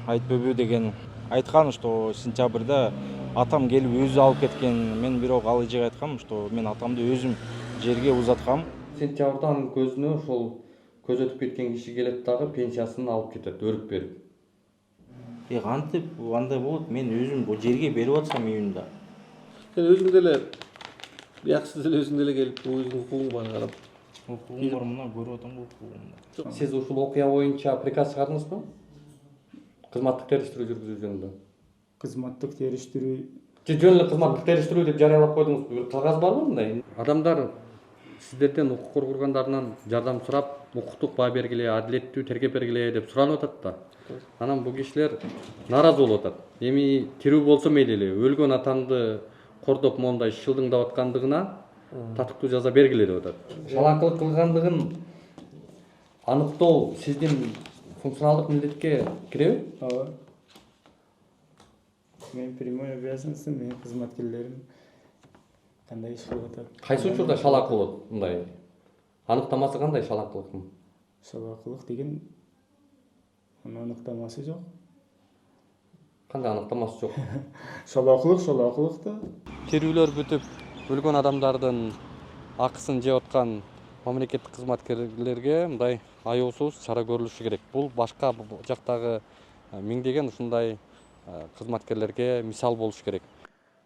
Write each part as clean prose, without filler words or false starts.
айтпөбү деген айткан, что сентябрда атам келип өзү алып кеткен. Мен бирок ал эжеге айткам, что мен атамды өзүм жерге узаткам. Сентябрдан көзүнө ошол көз өтүп кеткен киши келет дагы пенсиясын алып кетет, өрүп берип. Кантип андай болот? Мен өзүм жерге берип атсам үйүмдө. Сен өзүң деле бияксыз эле өзүң деле келип өзүңдүн укугуң бар карап. Укугум бар, мына көрүп атам укугумду. Сиз ушул окуя боюнча приказ чыгардыңызбы? Кызматтык териштирүү жүргүзүү жөнүндө. Кызматтык териштирүү Жөн эле кызматтык териштирүү деп жарыялап койдуңузбу? Бир кагаз барбы мындай? Адамдар сиздерден укук коргооргандарынан жардам сурап, укуктук баа бергиле, адилеттүү тергеп бергиле деп суранып атат да. Анан бул кишилер нааразы болуп атат. Эми тирүү болсо мейли эле, өлгөн атамды кордоп моундай шылдыңдап аткандыгына татыктуу жаза бергиле деп атат. Шалаңкылык кылгандыгын аныктоо сиздин функционалдык милдетке киреби? ооба. Мен прямой обязанности, менин кызматкерлерим кандай иш кылып атат. Кайсы учурда шалак болот мындай? Аныктамасы кандай шалаңкылыктын? Шалаакылык деген анын аныктамасы жок. Кандай аныктамасы жок? Шалаакылык да. Тирүүлөр бүтүп, өлгөн адамдардын акысын жеп аткан мамлекеттик кызматкерлерге мындай аяусуз чара көрүлүшү керек. Бул башка жактагы миңдеген ушундай кызматкерлерге мисал болуш керек.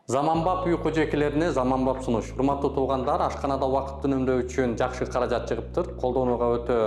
Заманбап үй кожойкелерине заманбап сунуш. Урматтуу туугандар, ашканада убакыт үнөмдөө үчүн жакшы каражат чыгыптыр. Колдонууга өтө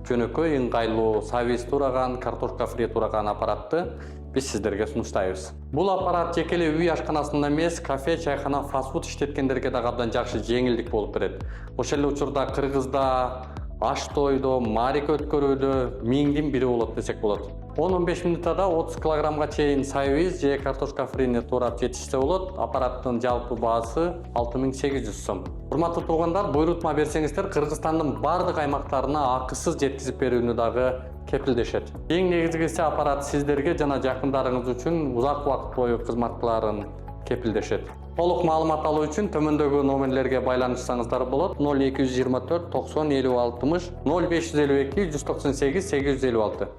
жөнөкөй, ыңгайлуу, сабиз туураган, картошка фри туураган аппаратты биз сиздерге сунуштайбыз. Бул аппарат жеке эле үй ашканасында эмес, кафе, чайхана, фастфуд иштеткендерге дагы абдан жакшы жеңилдик болуп берет. Ошол эле учурда Кыргызда аш тойдо, маарика өткөрүүдө миңдин бири болот десек болот. 10-15 минутада 30 килограммга чейин сабиз же картошка фрини туурап жетишсе болот. Аппараттын жалпы баасы 6800 сом. Урматтуу туугандар, буйрутма берсеңиздер, Кыргызстандын бардык аймактарына акысыз жеткизип берүүнү дагы кепилдешет. Эң негизгиси аппарат сиздерге жана жакындарыңыз үчүн узак убакыт бою кызмат кылаарын кепилдешет. Толук маалымат алуу үчүн төмөндөгү номерлерге байланышсаңыздар болот. 0224 90 50 60, 0552 198 856.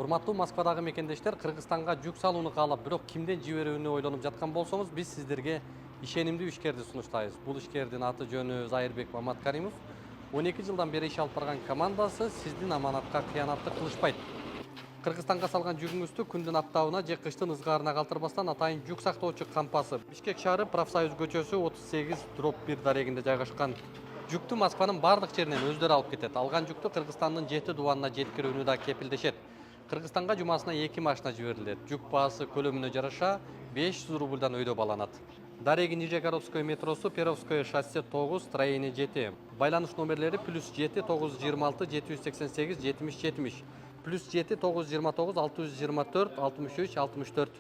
Урматтуу Москвадагы мекендештер, Кыргызстанга жүк салууну каалап, бирок кимден жиберүүнү ойлонуп жаткан болсоңуз, биз сиздерге ишенимдүү ишкерди сунуштайбыз. Бул ишкердин аты жөнү Зайырбек Маматкаримов. 12 жылдан бери иш алып барган командасы сиздин аманатка кыянатты кылышпайт. Кыргызстанга салган жүгүңүздү күндүн аптабына же кыштын ызгаарына калтырбастан атайын жүк сактоочу кампасы Бишкек шаары Профсоюз көчөсү 38/1 дарегинде жайгашкан. Жүктү Москванын бардык жеринен өздөрү алып кетет. Алган жүктү Кыргызстандын 7 дубанына жеткирүүнү да кепилдешет. Кыргызстанга жумасына 2 машина жиберилет. Жүк баасы көлөмүнө жараша 500 рубльдан өйдө баланат. Дареги Нижегородское метросу, Перовское шоссе 9, строение 7. Байланыш номерлери +7 926 788 70 70, +7 929 624 63 64.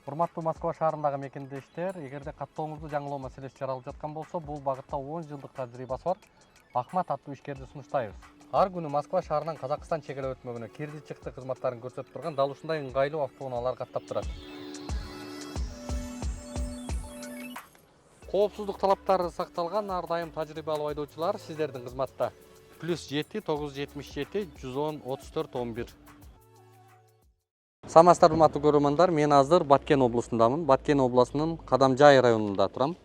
Урматтуу Москва шаарындагы мекендештер, эгерде каттооңузду жаңылоо маселеси жаралып жаткан болсо, бул багытта 10 жылдык тажрыйбасы бар Ахмат аттуу ишкерди сунуштайбыз. Ар күнү Москва шаарынан Казакстан чегара өтмөгүнө кирди чыкты кызматтарын көрсөтүп турган дал ушундай ыңгайлуу автоунаалар каттап турат. Коопсуздук талаптары сакталган ар дайым тажрыйбалуу айдоочулар сиздердин кызматта. +7 977 110 34 11. Саламатсыздар урматтуу көрөрмандар, мен азыр Баткен облусундамын. Баткен областынын Кадамжай районунда турам.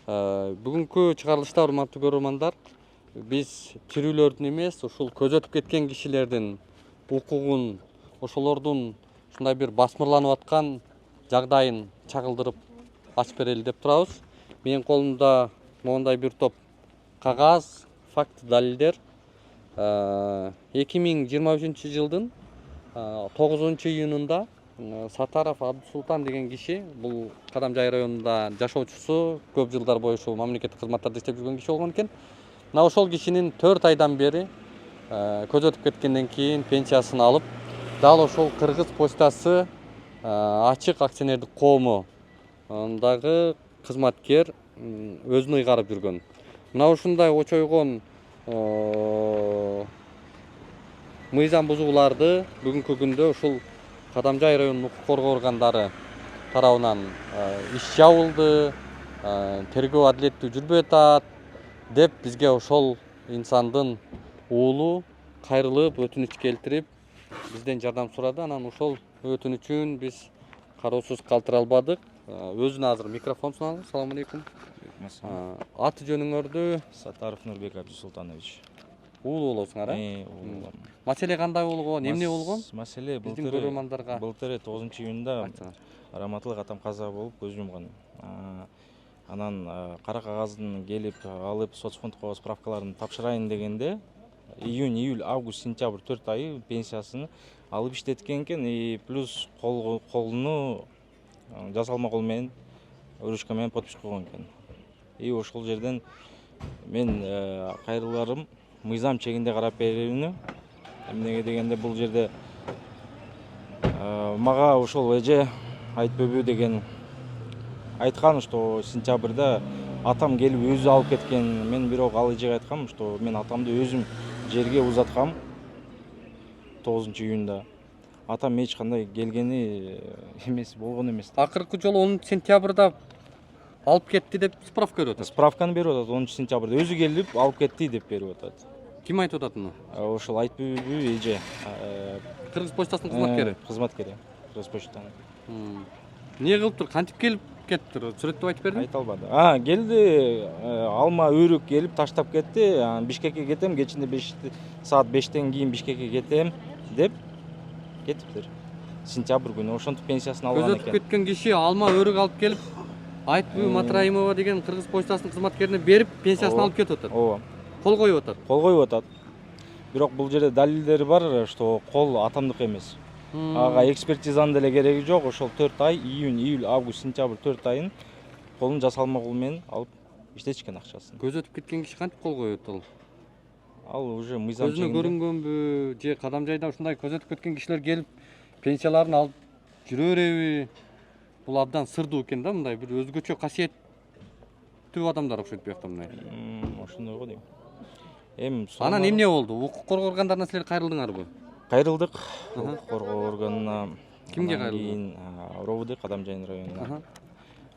Бүгүнкү чыгарылышта урматтуу көрөрмандар, биз тирүүлөрдүн эмес, ушул көз өтүп кеткен кишилердин укугун, ошолордун ушундай бир басмырланып аткан жагдайын чагылдырып ачып берели деп турабыз. Менин колумда моундай бир топ кагаз, факт, далилдер. 2023 жылдын 9-июнунда Сатаров Абдусултан деген киши, бул Кадамжай районунда жашоочусу, көп жылдар бою ушул мамлекеттик кызматтарда иштеп жүргөн киши болгон экен. Мына ошол кишинин 4 айдан бери көз өтүп кеткенден кийин пенсиясын алып, дал ошол Кыргыз почтасы ачык акционердик коому дагы кызматкер өзүн ыйгарып жүргөн. Мына ушундай очойгон мыйзам бузууларды бүгүнкү күндө ушул Кадамжай районунун укук коргоо органдары тарабынан иш жабылды, тергөө адилеттүү жүрбөй атат деп бизге ошол инсандын уулу кайрылып өтүнүч келтирип бизден жардам сурады. Анан ошол өтүнүчүн биз кароосуз калтыра албадык. Өзүнө азыр микрофон суналым. Саламу алейкум. Аты жөнүңөрдү? Сатаров Нурбек Абдусултанович. Уулу болосуңар, Уулу. Маселе кандай болгон? Эмне болгон? Маселе Биздин көрөрмандарга былтыр 9-июнда раматылык атам каза болуп көз жумган. Анан кара кагаздын келип алып соцфондко справкаларын тапшырайын дегенде июнь, июль, август, сентябрь 4 айы пенсиясын алып иштеткен экен. И плюс колуну жасалма кол менен ручка менен подпись койгон экен. И ошол жерден мен кайрыларым мыйзам чегинде карап берүүнү. Эмнеге дегенде бул жерде мага ошол эже айтпөбү деген айткан, что сентябрда атам келип өзү алып кеткен. Мен бирок ал эжеге айткам, что мен атамды өзүм жерге узаткам 9-июнда. Атам эч кандай келгени эмес, болгон эмес. Акыркы жолу 10 сентябрда алып кетти деп справка берип атат. Справканы берип атат 10 сентябрда. Өзү келип алып кетти деп берип атат. Ким айтып атат муну? Ошол айтпөбү эже. Кыргыз почтасынын кызматкери. Кызматкери. Кыргыз почтанын. Эмне кылыптыр? Кантип келип кеттир? Сүрөттөп айтып бердиң? Айта албады. Келди, алма өрүк келип таштап кетти. Бишкекке кетем, кечинде 5 саат 5тен кийин Бишкекке кетем деп кетиптир. Сентябрь күнү ошентип пенсиясын алган экен. Көзөтүп кеткен киши алма өрүк алып келип Айтбү Матраимова деген Кыргыз почтасынын кызматкерине берип пенсиясын алып кетип атат. Ооба. Кол коюп атат. Кол коюп атат. Бирок бул жерде далилдери бар, что кол атамдык эмес. Ага экспертизанын деле кереги жок. Ошол 4 ай, июнь, июль, август, сентябрь 4 айын колун жасалма кол менен алып иштетишкен акчасын. Көзөтүп кеткен киши кантип кол коет ал? Ал уже мыйзам чегинде. Өзүнө көрүнгөнбү, же кадам жайда ушундай көзөтүп кеткен кишилер келип пенсияларын алып жүрө береби? Бул абдан сырдуу экен да, мындай бир өзгөчө касиеттүү адамдар окшойт буякта мындай. Ошондой го дейм. Эми анан эмне болду? Укук коргоо органдарына силер кайрылдыңарбы? Кайрылдык. Укук коргоо органына. Кимге кайрылдың? РОВД Кадам Жайын районуна.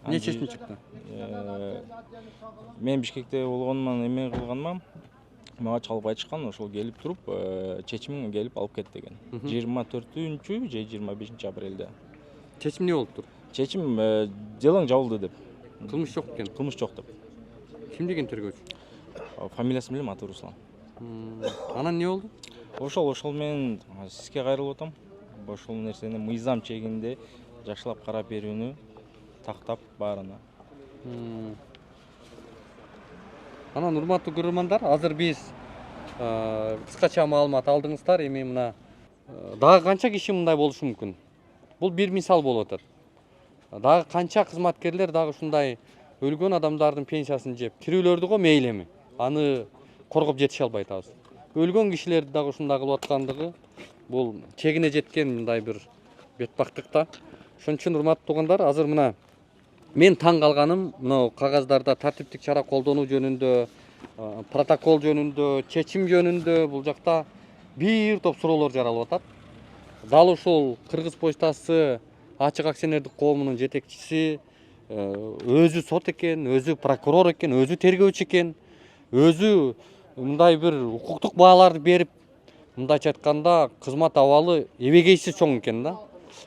Эмне чечим чыкты? Мен Бишкекте болгонуман эме кылганмам. Мага чалып айтышкан, ошол келип туруп, чечимин келип алып кет деген. 24-чү же 25 апрелде. Чечим эмне болуптур? Чечим делоң жабылды деп. Кылмыш жок экен. Кылмыш жок деп. Ким деген тергөөчү? Фамилиясын билем, аты Руслан. Анан эмне болду? Ошол мен сизге кайрылып атам. Ошол нерсени мыйзам чегинде жакшылап карап берүүнү тактап баарына. Анан урматтуу көрөрмандар, азыр биз кыскача маалымат алдыңыздар. Эми мына дагы канча киши мындай болушу мүмкүн? Бул бир мисал болуп атат. Дагы канча кызматкерлер дагы ушундай өлгөн адамдардын пенсиясын жеп, тирүүлөрдү го мейлими, аны коргоп жетише албай атабыз. Өлгөн кишилерди дагы ушундай кылып аткандыгы бул чегине жеткен мындай бир бетбактык да. Ошон үчүн урматтуу туугандар, азыр мына мен таң калганым, мына кагаздарда тартиптик чара колдонуу жөнүндө, протокол жөнүндө, чечим жөнүндө бул жакта бир топ суроолор жаралып атат. Дал ушул Кыргыз почтасы ачык акционердик коомунун жетекчиси өзү сот экен, өзү прокурор экен, өзү тергөөчү экен, өзү мындай бир укуктук бааларды берип, мындайча айтканда кызмат абалы эбегейсиз чоң экен да.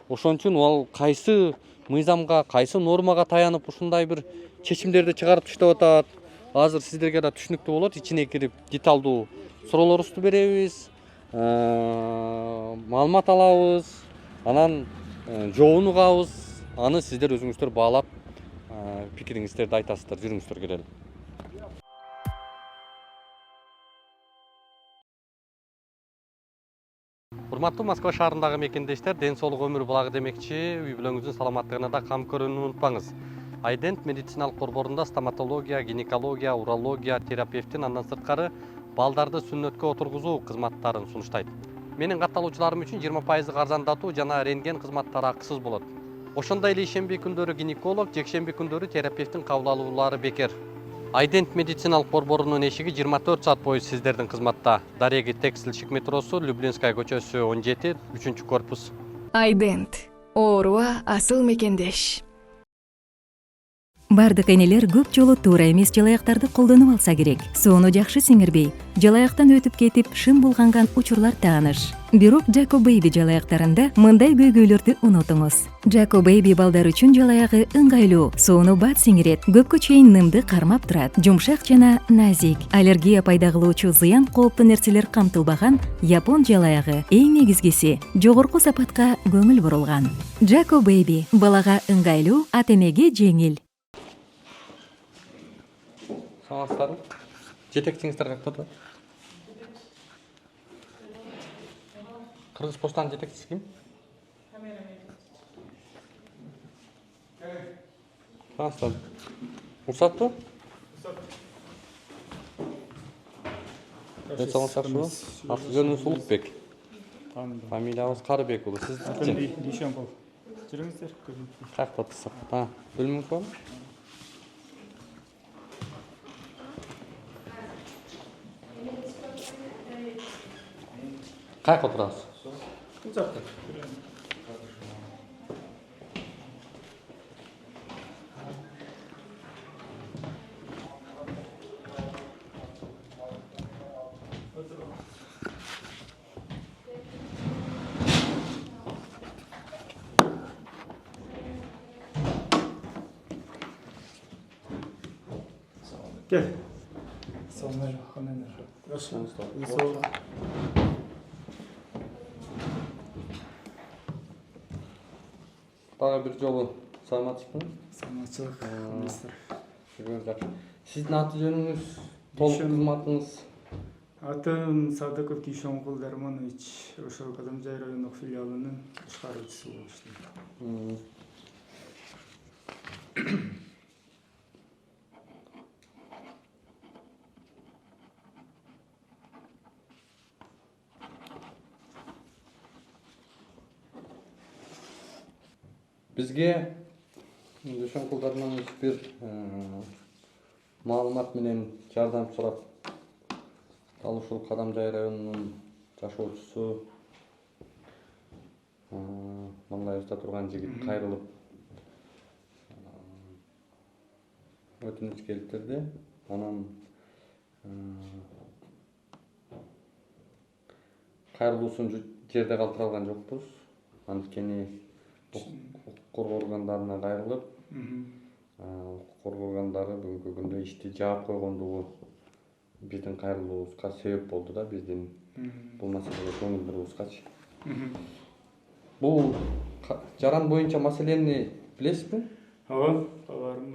Ошон үчүн ал кайсы мыйзамга, кайсы нормага таянып ушундай бир чечимдерди чыгарып иштеп атат. Азыр сиздерге да түшүнүктүү болот. Ичине кирип деталдуу суроолорубузду беребиз, маалымат алабыз, анан жообун угабыз. Аны сиздер өзүңүздөр баалап пикириңиздерди айтасыздар. Жүрүңүздөр келели. Урматтуу Москва шаарындагы мекендештер, ден соолук өмүр булагы демекчи, үй бүлөңүздүн саламаттыгына да кам көрүүнү унутпаңыз. Айдент медициналык борборунда стоматология, гинекология, урология, терапевтин андан сырткары балдарды сүннөткө отургузуу кызматтарын сунуштайт. Менин катталуучуларым үчүн 20% арзандатуу жана рентген кызматтары акысыз болот. Ошондой эле ишемби күндөрү гинеколог, жекшемби күндөрү терапевтин кабыл алуулары бекер. Айдент медициналык борборунун эшиги 24 саат бою сиздердин кызматта. Дареги текстилшик метросу, Люблинская көчөсү 17, 3-корпус. Айдент. Ооруга асыл мекендеш. Бардык энелер көп жолу туура эмес жалаяктарды колдонуп алса керек. Сууну жакшы сиңирбей, жалаяктан өтүп кетип шым булганган учурлар тааныш. Бирок Jaco Baby жалаяктарында мындай көйгөйлөрдү унутуңуз. Jaco Baby балдар үчүн жалаягы ыңгайлуу, сууну бат сиңирет, көпкө чейин нымды кармап турат, жумшак жана назик. Аллергия пайда кылуучу зыян кооптуу нерселер камтылбаган япон жалаягы. Эң негизгиси жогорку сапатка көңүл бурулган. Jaco Baby балага ыңгайлуу, ата-энеге жеңил. Саламатсыздарбы? Жетекчиңиздер каяқта турат? Кыргыз поштанын жетекчиси ким? Саламатсыздарбы? Уруксатпы? Саламатсыздарбы? Аты-жөнүңүз Улукбек. Фамилиябыз Карыбек уулу. Сиздики? Дүйшөнкул. Жүрүңүздөр. Каяқта отурсак? Бөлүмүңүз барбы? Каяқта отурасыз? Бул жакта. Gel. Сондар ханандар. Дагы бир жолу саламатсызбы? Саламатчылык. Сиздин аты-жөнүңүз, толук кызматыңыз? Атым Садыков Дүйшөнкул Дарманович, ошол Кадамжай райондук филиалынын башкаруучусу болуп иштейм. Бизге Дүйшөнкул Дарманович бир маалымат менен жардам сурап, ал ушул Кадамжай районунун жашоочусу, маңдайыбызда турган жигит кайрылып өтүнүч келтирди. Анан кайрылуусун жерде калтыра алган жокпуз. Анткени укук коргоо органдарына кайрылып, укук коргоо органдары бүгүнкү күндө ишти жаап койгондугу биздин кайрылуубузга себеп болду да, биздин бул маселеге көңүл буруубузгачы. Бул жаран боюнча маселени билесизби? Ооба, кабарым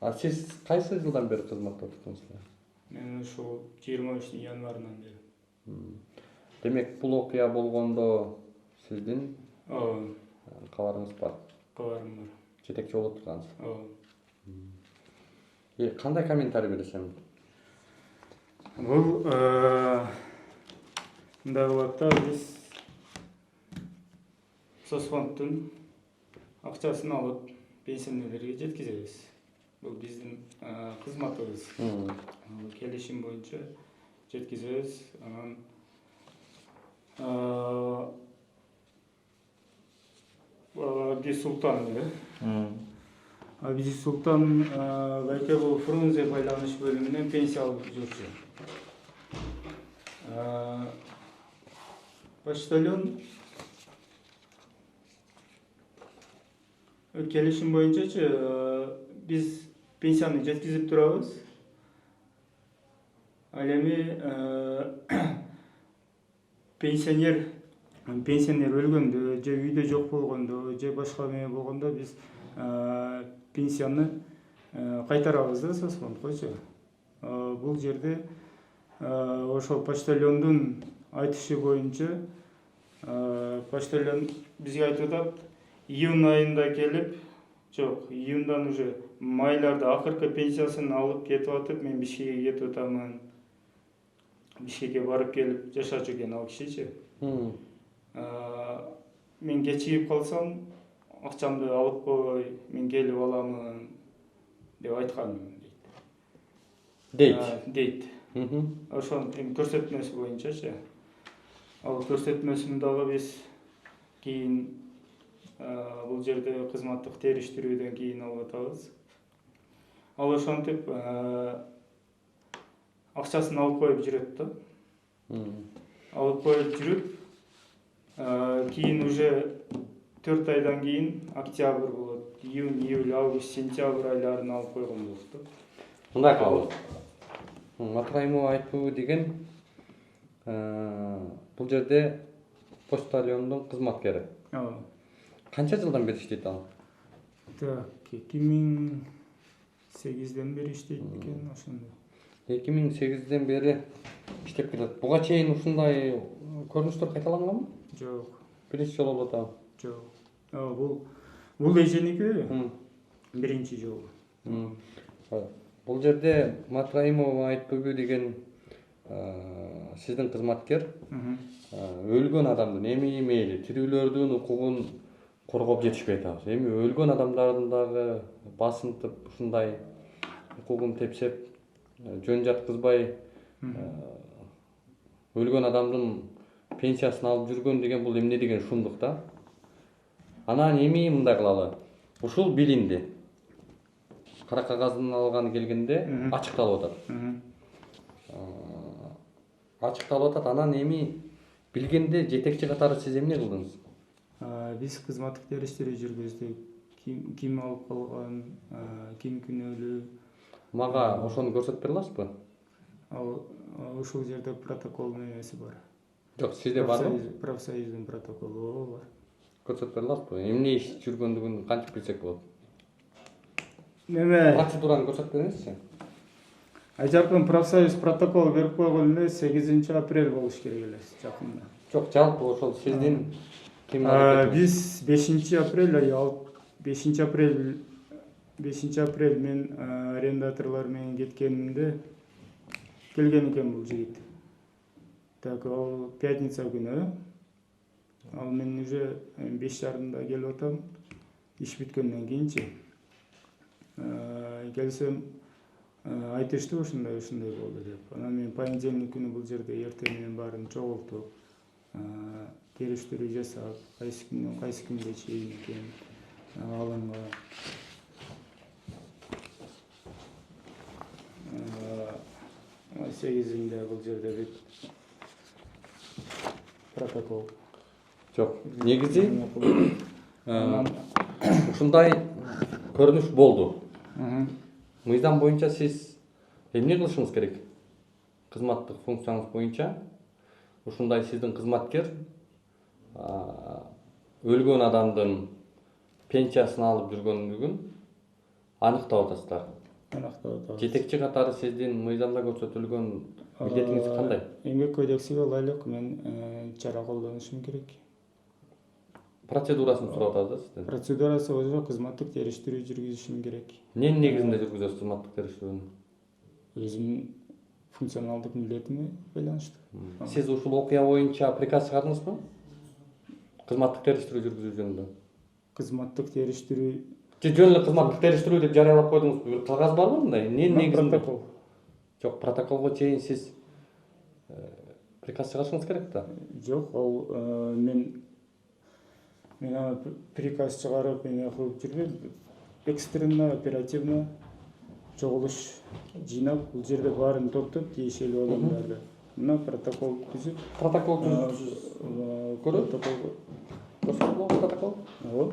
бар. Сиз кайсы жылдан бери кызматта отурсуңуз? Мен ушул 23 январынан бери. Демек, бул окуя болгондо сиздин Ооба, кабарыңыз бар, кабарым бар. жетекчи болуп тургансыз. Ооба. Кандай комментарий бересиң? Бул мындай болот да, биз соцфонддун акчасын алып пенсионерлерге жеткизебиз. Бул биздин кызматыбыз. Келишим боюнча жеткизебиз. Анан Абди Султан Абди Султан байке бул Фрунзе байланыш бөлүмүнөн пенсия алып жүрчү. Почтальон келишим боюнчачы биз пенсияны жеткизип турабыз. Ал эми пенсионер өлгөндө же үйдө жок болгондо же башка эме болгондо биз пенсияны кайтарабыз да соцфондгочу. Бул жерде ошол почтальондун айтышы боюнча почтальон бизге айтып атат, июнь айында келип, жок, июндан уже майларда акыркы пенсиясын алып кетип атып, мен Бишкекке кетип атамын. Бишкекке барып келип жашачу экен ал кишичи. Мен кечигип калсам, акчамды алып кой, мен келип аламын деп айткан дейт. Ошонун көрсөтмөсү боюнчачы. Ал көрсөтмөсүн дагы биз кийин бул жерде кызматтык териштирүүдөн кийин алып атабыз. Ал ошентип акчасын алып коюп жүрөт да. Алып коюп жүрүп, кийин уже 4 айдан кийин октябрь болот. Июнь, июль, август, сентябрь айларын алып койгон болуп да. Мындай кабыл. Матраимова Айтбүбү деген бул жерде почтальондун кызматкери. Ооба. Канча жылдан бери иштейт ал? Так, 2008ден бери иштейт экен ошондой. 2008ден бери иштеп келет. Буга чейин ушундай көрүнүштөр кайталанганбы? Жок, Биринчи жолу болот ал. жок. Бул эженики биринчи жолу. Бул жерде Матраимова Айтбүбү деген сиздин кызматкер өлгөн адамдын эми мейли тирүүлөрдүн укугун коргоп жетишпей атабыз. Эми өлгөн адамдардын дагы басынтып ушундай укугун тепсеп жөн жаткызбай өлгөн адамдын пенсиясын алып жүргөн деген бул эмне деген шумдук да. Анан эми мындай кылалы. Ушул билинди. Кара кагазын алганы келгенде ачыкталып атат. Ачыкталып атат. Анан эми билгенде жетекчи катары сиз эмне кылдыңыз? Биз кызматтык териштирүү жүргүздүк. Ким алып калган, ким күнөөлүү. Мага ошону көрсөтүп бере аласызбы? Ал ушул жерде протокол эмеси бар. Жок, сизде барбы? Профсоюздун протоколу бар. Көрсөтүп бере аласызбы? Эмне иш жүргөндүгүн кантип билсек болот? Неме? Процедураны көрсөтүп бериңизчи. Айжаркын профсоюз протокол берип койгон эле 8 апрель болуш керек эле жакында. Жок, жалпы ошол сиздин Биз 5 апрель мен арендаторлор менен кеткен экен бул жигит. Так, ал пятница күнү. Ал мен уже 5:30 келип атам. Иш бүткөндөн кийинчи. Келсем айтышты ушундай болду деп. Анан мен понедельник күнү бул жерде эртең менен баарын чогултуп, териштирүү жасап, кайсы күнгө чейин экен алымга 8-inde бул жерде протокол. Жок, негизи ушундай көрүнүш болду. Мыйзам боюнча сиз эмне кылышыңыз керек? Кызматтык функцияңыз боюнча ушундай сиздин кызматкер өлгөн адамдын пенсиясын алып жүргөндүгүн аныктап атасыздар. Жетекчи катары сиздин мыйзамда көрсөтүлгөн милдетиңиз кандай? Эмгек кодексиге ылайык мен чара колдонушум керек. Процедурасын сурап атабыз да сизден. Процедурасы өзү кызматтык териштирүү жүргүзүшүм керек. Эмненин негизинде жүргүзөсүз кызматтык териштирүүнү? Өзүмдүн функционалдык милдетиме байланыштуу. Сиз ушул окуя боюнча приказ чыгардыңызбы? Кызматтык териштирүү жүргүзүү жөнүндө. Кызматтык териштирүү Жөн эле кызматтык териштирүү деп жарыялап койдуңузбу? Бир кагаз барбы мындай? Эмненин негизинде? Протокол. Жок, протоколго чейин сиз приказ чыгарышыңыз керек да. Жок, ал мен приказ чыгарып эме кылып жүрбөйм. Экстренно, оперативно чогулуш жыйнап, бул жерде баарын топтоп, тиешелүү адамдарды. Мына протокол түзүп, Протокол көрөт. Көрсөтүлгөн протокол. Ооба.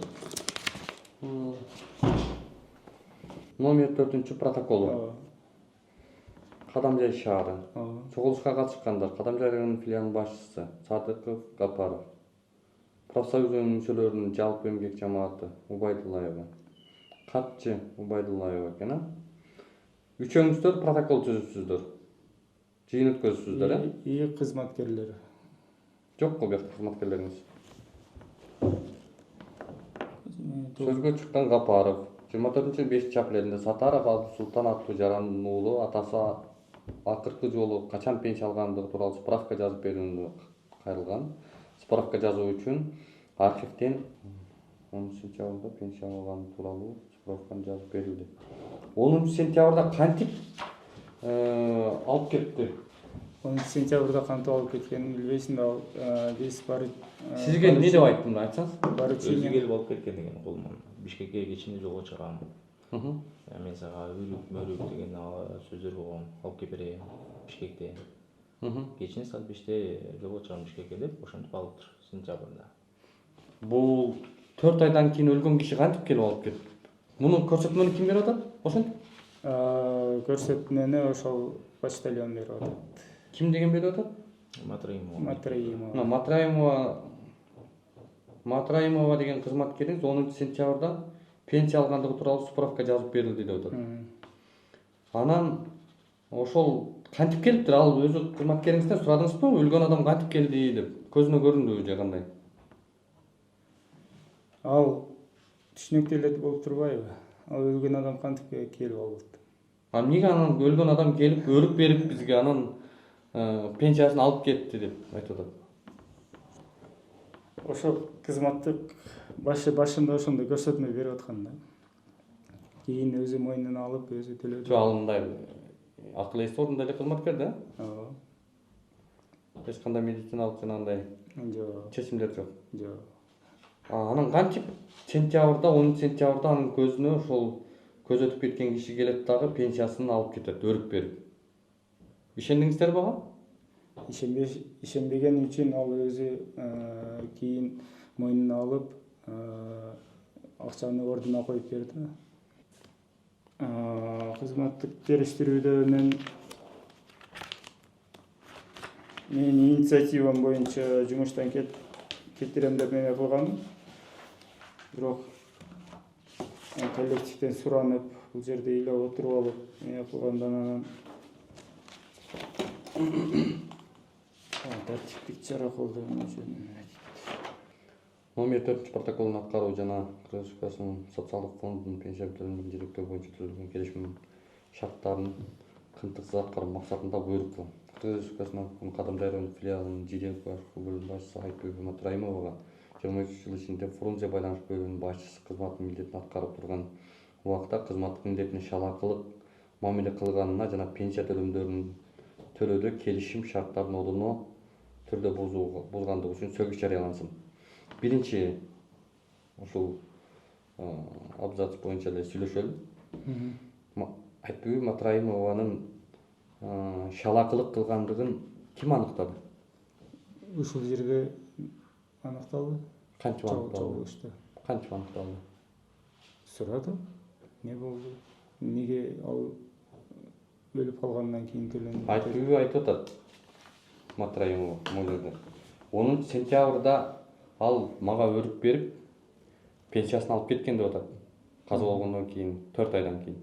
Номер 4 протоколу. Кадамжай шаары. Ооба. Чогулушка катышкандар: Кадамжай районунун филиалынын башчысы Садыков Гапаров, профсоюздун мүчөлөрүнүн жалпы эмгек жамааты Убайдуллаева, катчы Убайдуллаева экен. Үчөөңүздөр протокол түзүпсүздөр. Жыйын өткөзүпсүздөр, И кызматкерлер. Жокко бuyakta кызматкерлериңиз? Сөзгө чыккан Гапаров 24-5 апрелинде Сатаров Абдусултан аттуу жарандын уулу атасы акыркы жолу качан пенсия алгандыгы тууралуу справка жазып берүүнү кайрылган. Справка жазуу үчүн архивден 10-сентябрда пенсия алганы тууралуу справканы жазып берилди. 10-сентябрда кантип алып кетти? 10 сентябрда кантип алып кеткенин билбейсиң да, ал биз Сизге эмне деп айтты мына айтсаңыз? Өзү баручиня келип алып кеткен деген колуман. Бишкекке кечинде жолго чыгам. Мен сага өрүк деген сөздөр болгон. Алып келип берейин Бишкекте. Кечинде саат 5-те жолго чыгам Бишкекке деп, ошентип алыптыр сентябрда. Бул 4 айдан кийин өлгөн киши кантип келип алып кетти? Муну көрсөтмөнү ким берип атат? Ошентип? көрсөтмөнү ошол почтальон берип атат. Ким деген берип атат? Матраимова. Матраимова деген кызматкериңиз 10 сентябрда пенсия алгандыгы тууралуу справка жазып берилди деп атат. Анан ошол кантип келиптир? Ал өзү кызматкериңизден сурадыңызбы? Өлгөн адам кантип келди деп? Көзүнө көрүндүбү же кандай? Ал түшүнүктүү эле болуп турбайбы? Ал өлгөн адам кантип келип алат? Эмнеге анан өлгөн адам келип өрүк берип бизге анан пенсиясын алып кетти деп айтып атат? Ошол кызматтык башында ошондой көрсөтмө берип аткан да. Кийин өзү мойнуна алып, өзү төлөдү. Жо, ал мындай акыл эси орунда эле кызматкер да? Ооба. Эч кандай медициналык жанагындай Жок, чечимдер жок. жок. Анан кантип сентябрда 10 сентябрда анын көзүнө ошол көз өтүп кеткен киши келет дагы пенсиясын алып кетет, өрүк берип. Ишендиңиздерби ага? Ишенбеген үчүн ал өзү кийин мойнуна алып, акчаны ордуна коюп берди. Кызматтык териштирүүдө менин инициативам боюнча жумуштан кетирем деп эме кылгам. Бирок коллективден суранып, бул жерде эле отуруп алып, эме кылгандан анан тартиптик чара колдонуу үчүн Номер 4 протоколун аткаруу жана Кыргыз Республикасынын социалдык фондунун пенсия төлөмдөрүн жиректөө боюнча түзүлгөн келишимдин шарттарын кынтыксыз аткаруу максатында буйрук кылам. Кыргыз Республикасынын Кадымды райондук филиалынын Жидек башкы бөлүм башчысы Айтбек Матраимовага 23 жыл ичинде Фрунзе байланыш бөлүмүнүн башчысы кызматтын милдетин аткарып турган убакта кызматтык милдетине шалакылык мамиле кылганына жана пенсия төлөмдөрүн төлөөдө келишим шарттарын одоно түрдө бузгандыгы үчүн сөгүш жарыялансын. Биринчи ушул абзац боюнча эле сүйлөшөлү. Айтбек Матраимованын шалакылык кылгандыгын ким аныктады? ушул жерде аныкталды. Кантип аныкталды? Чогулушта. Кантип аныкталды? Сурадым. Не болду? Эмнеге ал өлүп калгандан кийин төлөндү? Айтпайбы айтып атат Матраимова могул жерде. 10 сентябрда ал мага өрүк берип пенсиясын алып кеткен деп атат. Каза болгондон кийин 4 айдан кийин.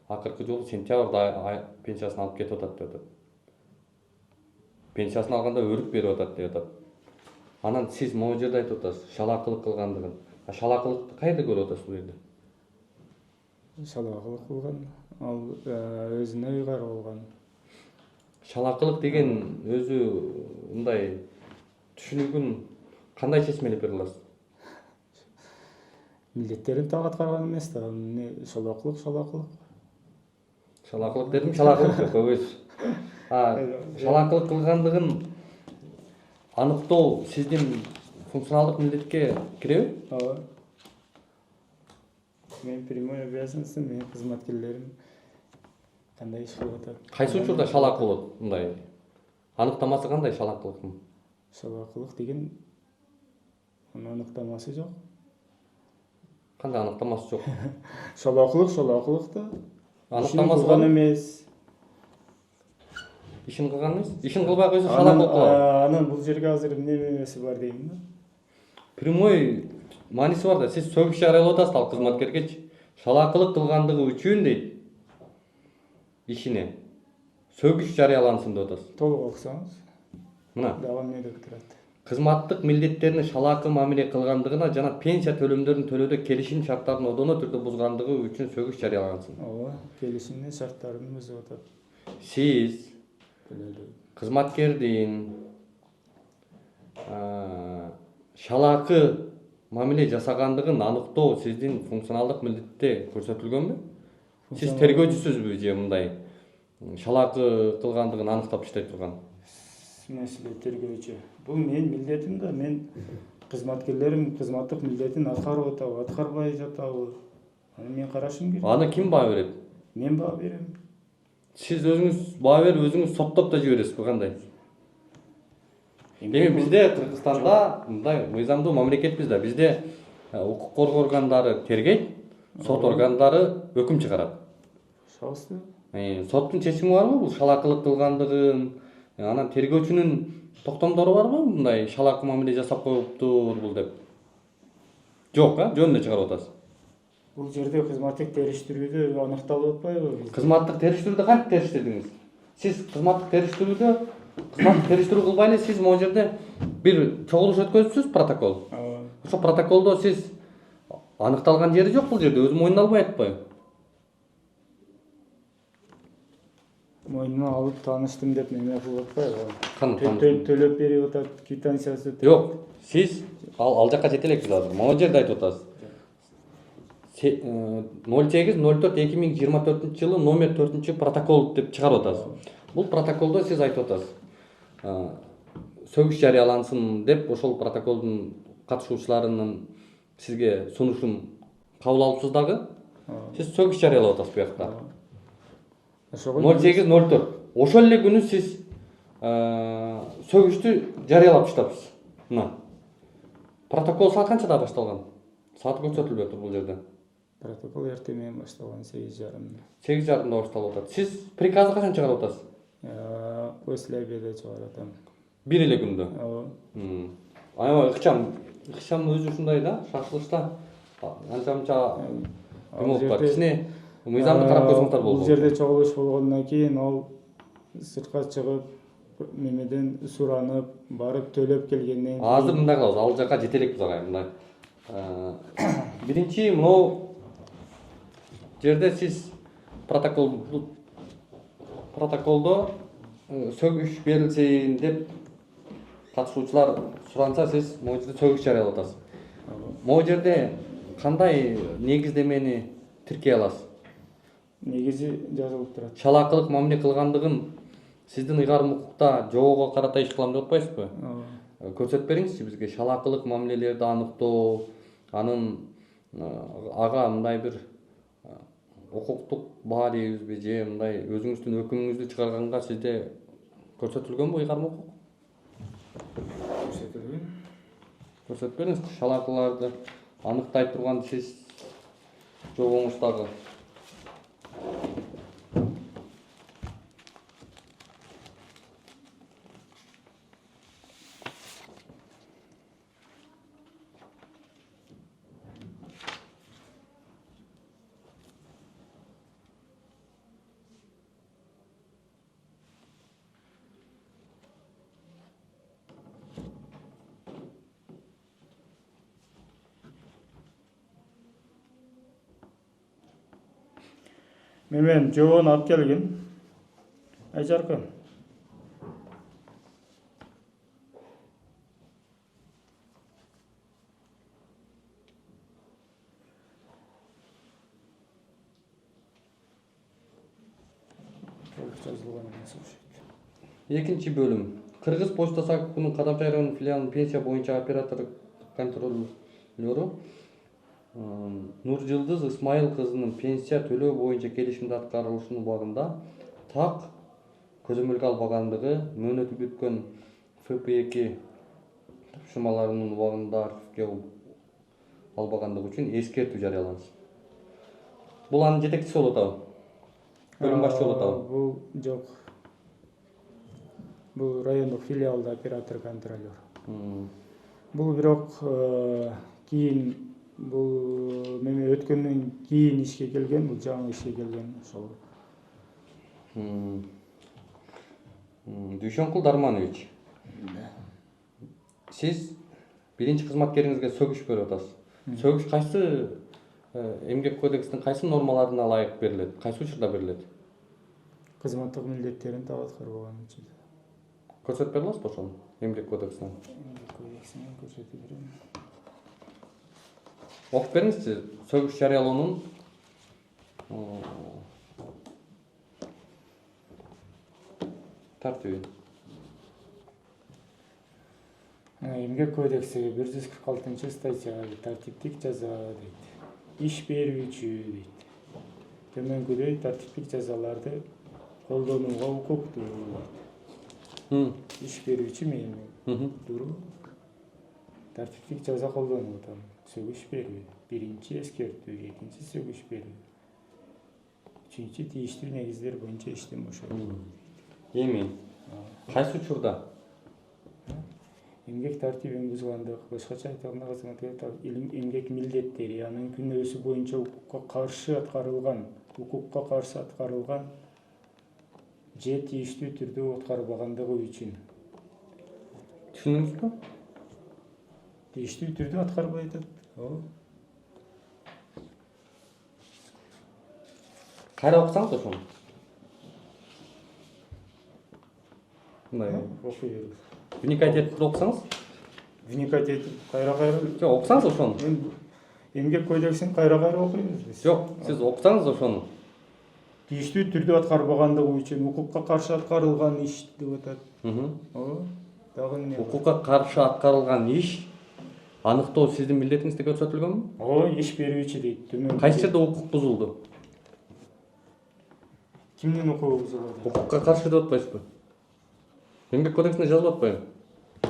Акыркы жолу сентябрда пенсиясын алып кетип атат деп атат. Пенсиясын алганда өрүк берип атат деп атат. Анан сиз могул жерде айтып атасыз шалакылык кылгандыгын. Шалакылыкты кайда көрүп атасыз бул жерде? Шалакылык кылган. Ал өзүнө ыйгарып алган. Шалакылык деген өзү мындай түшүнүгүн кандайча эсмелеп бере аласыз? Милдеттерин так аткарган эмес да. Шалакылык. Шалакылык дедим, шалакылык жок өз. Шалакылык кылгандыгын аныктоо сиздин функционалдык милдетке киреби? Ооба. Мен прямой обязанностьм, менин кызматкерлерим кандай иш кылып атат? Кайсы учурда шалак болот мындай? Аныктамасы кандай шалакылыктын? Шалакылык деген аныктамасы жок. Кандай аныктамасы жок? Шалакылык да. Аныктамасы кылган бар. эмес. Ишин кылган эмес? Ишин кылбай койсо шалакылык болот. Анан бул жерге азыр эмнеси бар дейм да. Прямой мааниси бар да, сиз сөгүш жарыялап атасыз ал кызматкергечи. Шалакылык кылгандыгы үчүн дейт. Ишине сөгүш жарыялансын деп атасыз. Толук окусаңыз. Мына. Дагы эмне деп турат? Кызматтык милдеттерине шалакы мамиле кылгандыгына жана пенсия төлөмдөрүн төлөөдө келишим шарттарын одоно түрдө бузгандыгы үчүн сөгүш жарыялансын. Ооба, келишимдин шарттарын бузуп атат. Сиз кызматкердин шалакы мамиле жасагандыгын аныктоо сиздин функционалдык милдетте көрсөтүлгөнбү? Сиз тергөөчүсүзбү же мындай шалакы кылгандыгын аныктап иштей турган? Мәселе тергөөчү. Бул менин милдетим да, мен кызматкерлерим кызматтык милдетин аткарып атабы, аткарбай жатабы? Аны мен карашым керек. Аны ким баа берет? Мен баа берем. Сиз өзүңүз баа берип, өзүңүз соттоп да жибересизби кандай? Эми бизде Кыргызстанда мындай мыйзамдуу мамлекетпиз да. Бизде укук коргоо органдары тергейт, сот органдары өкүм чыгарат. Шабызды. Соттун чечими барбы бул шалакылык кылгандыгын? Анан тергөөчүнүн токтомдору барбы? Мындай шалакы мамиле жасап коюптур бул деп. Жок, жөнүндө чыгарып атасыз. Бул жерде кызматтык териштирүүдө аныкталып атпайбы? Кызматтык териштирүүдө кантип териштирдиңиз? Сиз кызматтык териштирүү кылбай эле сиз могу жерде бир чогулуш өткөзүпсүз, протокол. Ошо протоколдо сиз аныкталган жери жок бул жерде, өзү мойнуна албай атпайбы? Мойнуна алып тааныштым деп неме кылып атпайбы? Кандай Төлөп берип атат, квитанциясы. Жок, сиз ал жакка жете элекпиз азыр. Могу жерде айтып атасыз. 08.04.2024 жылы номер 4 протокол деп чыгарып атасыз. Бул протоколдо сиз айтып атасыз. Сөгүш жарыялансын деп ошол протоколдун катышуучуларынын сизге сунушун кабыл алыпсыз дагы. Сиз сөгүш жарыялап атасыз буякта. 08.04. Ошол эле күнү сиз сөгүштү жарыялап таштапсыз. Мына. Протокол саат канчада башталган? Сааты көрсөтүлбөй тур бул жерде. Протокол эртең менен башталган 8:30. 8:30 башталып атат. Сиз приказды качан чыгарып атасыз? После обеда чыгарып атам. Бир эле күндө. Ооба. Аябай ыкчам өзү ушундай да, шашылышта анча-мынча болуп бар. Кичине мыйзамды карап койсоңуздар болот. Бул жерде чогулуш болгондон кийин ал сыртка чыгып, мемеден суранып, барып төлөп келгенден кийин. Азыр мындай кылабыз, ал жака жете элекпиз агай, мындай. Биринчи могу жерде сиз протоколдо сөгүш берилсин деп катышуучулар суранса, сиз могу жерде сөгүш жарыялап атасыз. Могу жерде кандай негиздемени тиркей аласыз? Негизи жазылып турат. Шалакылык мамиле кылгандыгын сиздин ыйгарым укукта жоого карата иш кылам деп атпайсызбы? Көрсөтүп бериңизчи бизге шалакылык мамилелерди аныктоо, анын ага мындай бир укуктук баа дейбизби же мындай өзүңүздүн өкүмүңүздү чыгарганга сизде көрсөтүлгөнбү ыйгарым укук? Көрсөтүлгөн. Көрсөтүп бериңиз, шалакыларды аныктай турган сиз жобоңуз дагы. Мен жобону алып келген. Айжаркын. Экинчи бөлүм. Кыргыз почтасы АККнын Кадамчай районунун филиалынын пенсия боюнча оператор контролёру Нуржылдыз Исмайыл кызынын пенсия төлөө боюнча келишимди аткарылышынын убагында так көзөмөлгө албагандыгы, мөөнөтү бүткөн ФП2 тапшырмаларынын убагында архивге албагандыгы үчүн эскертүү жарыялансын. Бул анын жетекчиси болуп атабы? Бөлүм башчы болуп атабы? Бул жок. Бул райондук филиалда оператор контролёр. Бул бирок кийин бул неме өткөндөн кийин ишке келген, бул жаңы ишке келген ошол. Дүйшөнкул Дарманович. Сиз биринчи кызматкериңизге сөгүш берип атасыз. Сөгүш кайсы эмгек кодекстин кайсы нормаларына ылайык берилет? Кайсы учурда берилет? Кызматтык милдеттерин так аткарбаган үчүн. Көрсөтүп бере аласызбы ошону? Эмгек кодексинен. Кодексинен көрсөтүп берем. Окуп бериңизчи, сөгүш жарыялоонун тартиби? Эмгек кодексиги 146 статья тартиптик жаза дейт. Иш берүүчү дейт. Төмөнкүдөй тартиптик жазаларды колдонууга укуктуу. Иш берүүчү мен туруу тартиптик жаза колдонуп атам. Сөгүш берүү. Биринчи эскертүү, экинчи сөгүш берүү. Үчүнчү тийиштүү негиздер боюнча иштен бошотуу. Эми кайсы учурда? Эмгек тартибин бузгандык, башкача айта алмай кызматкерлер эмгек милдеттери, анын күнөөсү боюнча укукка каршы аткарылган же тийиштүү түрдө аткарбагандыгы үчүн. Түшүндүңүзбү? Тийиштүү түрдө аткарбай атат. Кайра окусаңыз ошону. Мындай Окуй бериңиз. вникать этип окусаңыз. Вникать этип кайра. Жок, окусаңыз ошону. Эмгек кодексин кайра окуйбуз биз. Жок, сиз окусаңыз ошону. Тийиштүү түрдө аткарбагандыгы үчүн укукка каршы аткарылган иш деп атат. Дагы эмне? Укукка каршы аткарылган иш аныктоо сиздин милдетиңизде көрсөтүлгөнбү? Иш берүүчү дейт. Төмөн. Кайсы жерде укук бузулду? Кимдин укугу бузулду? Укукка каршы деп атпайсызбы? Эмгек кодексинде жазылып атпайбы?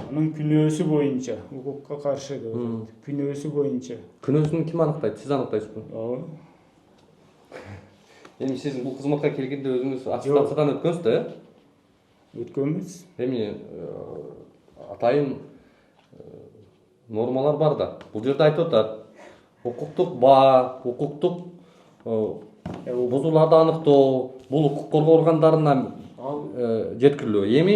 Анын күнөөсү боюнча укукка каршы деп атат. Күнөөсү боюнча. Күнөөсүн ким аныктайт? Сиз аныктайсызбы? Эми сиз бул кызматка келгенде өзүңүз аттестациядан өткөнсүз да, Өткөнбүз. Эми атайын нормалар бар да. Бул жерде айтып атат. Укуктук баа, укуктук бузууларды аныктоо, бул укук коргоо органдарына жеткирилүү. Эми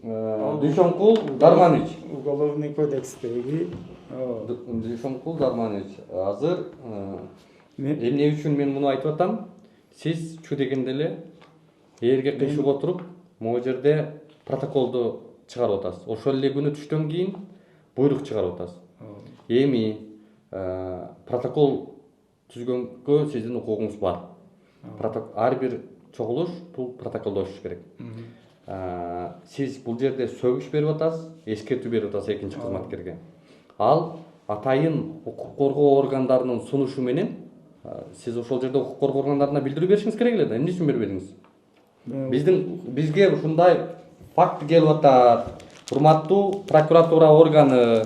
Дүйшөнкул Дарманович. Уголовный кодекстеги. Дүйшөнкул Дарманович, азыр эмне үчүн мен муну айтып атам? Сиз чү дегенде эле ээрге кыйшык отуруп, могу жерде протоколду чыгарып атасыз. Ошол эле күнү түштөн кийин буйрук чыгарып атасыз. Эми протокол түзгөнгө сиздин укугуңуз бар. Ар бир чогулуш бул протоколдошуш керек. Сиз бул жерде сөгүш берип атасыз, эскертүү берип атасыз экинчи кызматкерге. Ал атайын укук коргоо органдарынын сунушу менен сиз ошол жерде укук коргоо органдарына билдирүү беришиңиз керек эле да. Эмне үчүн бербедиңиз? Бизге ушундай факт келип атат. Урматтуу прокуратура органы,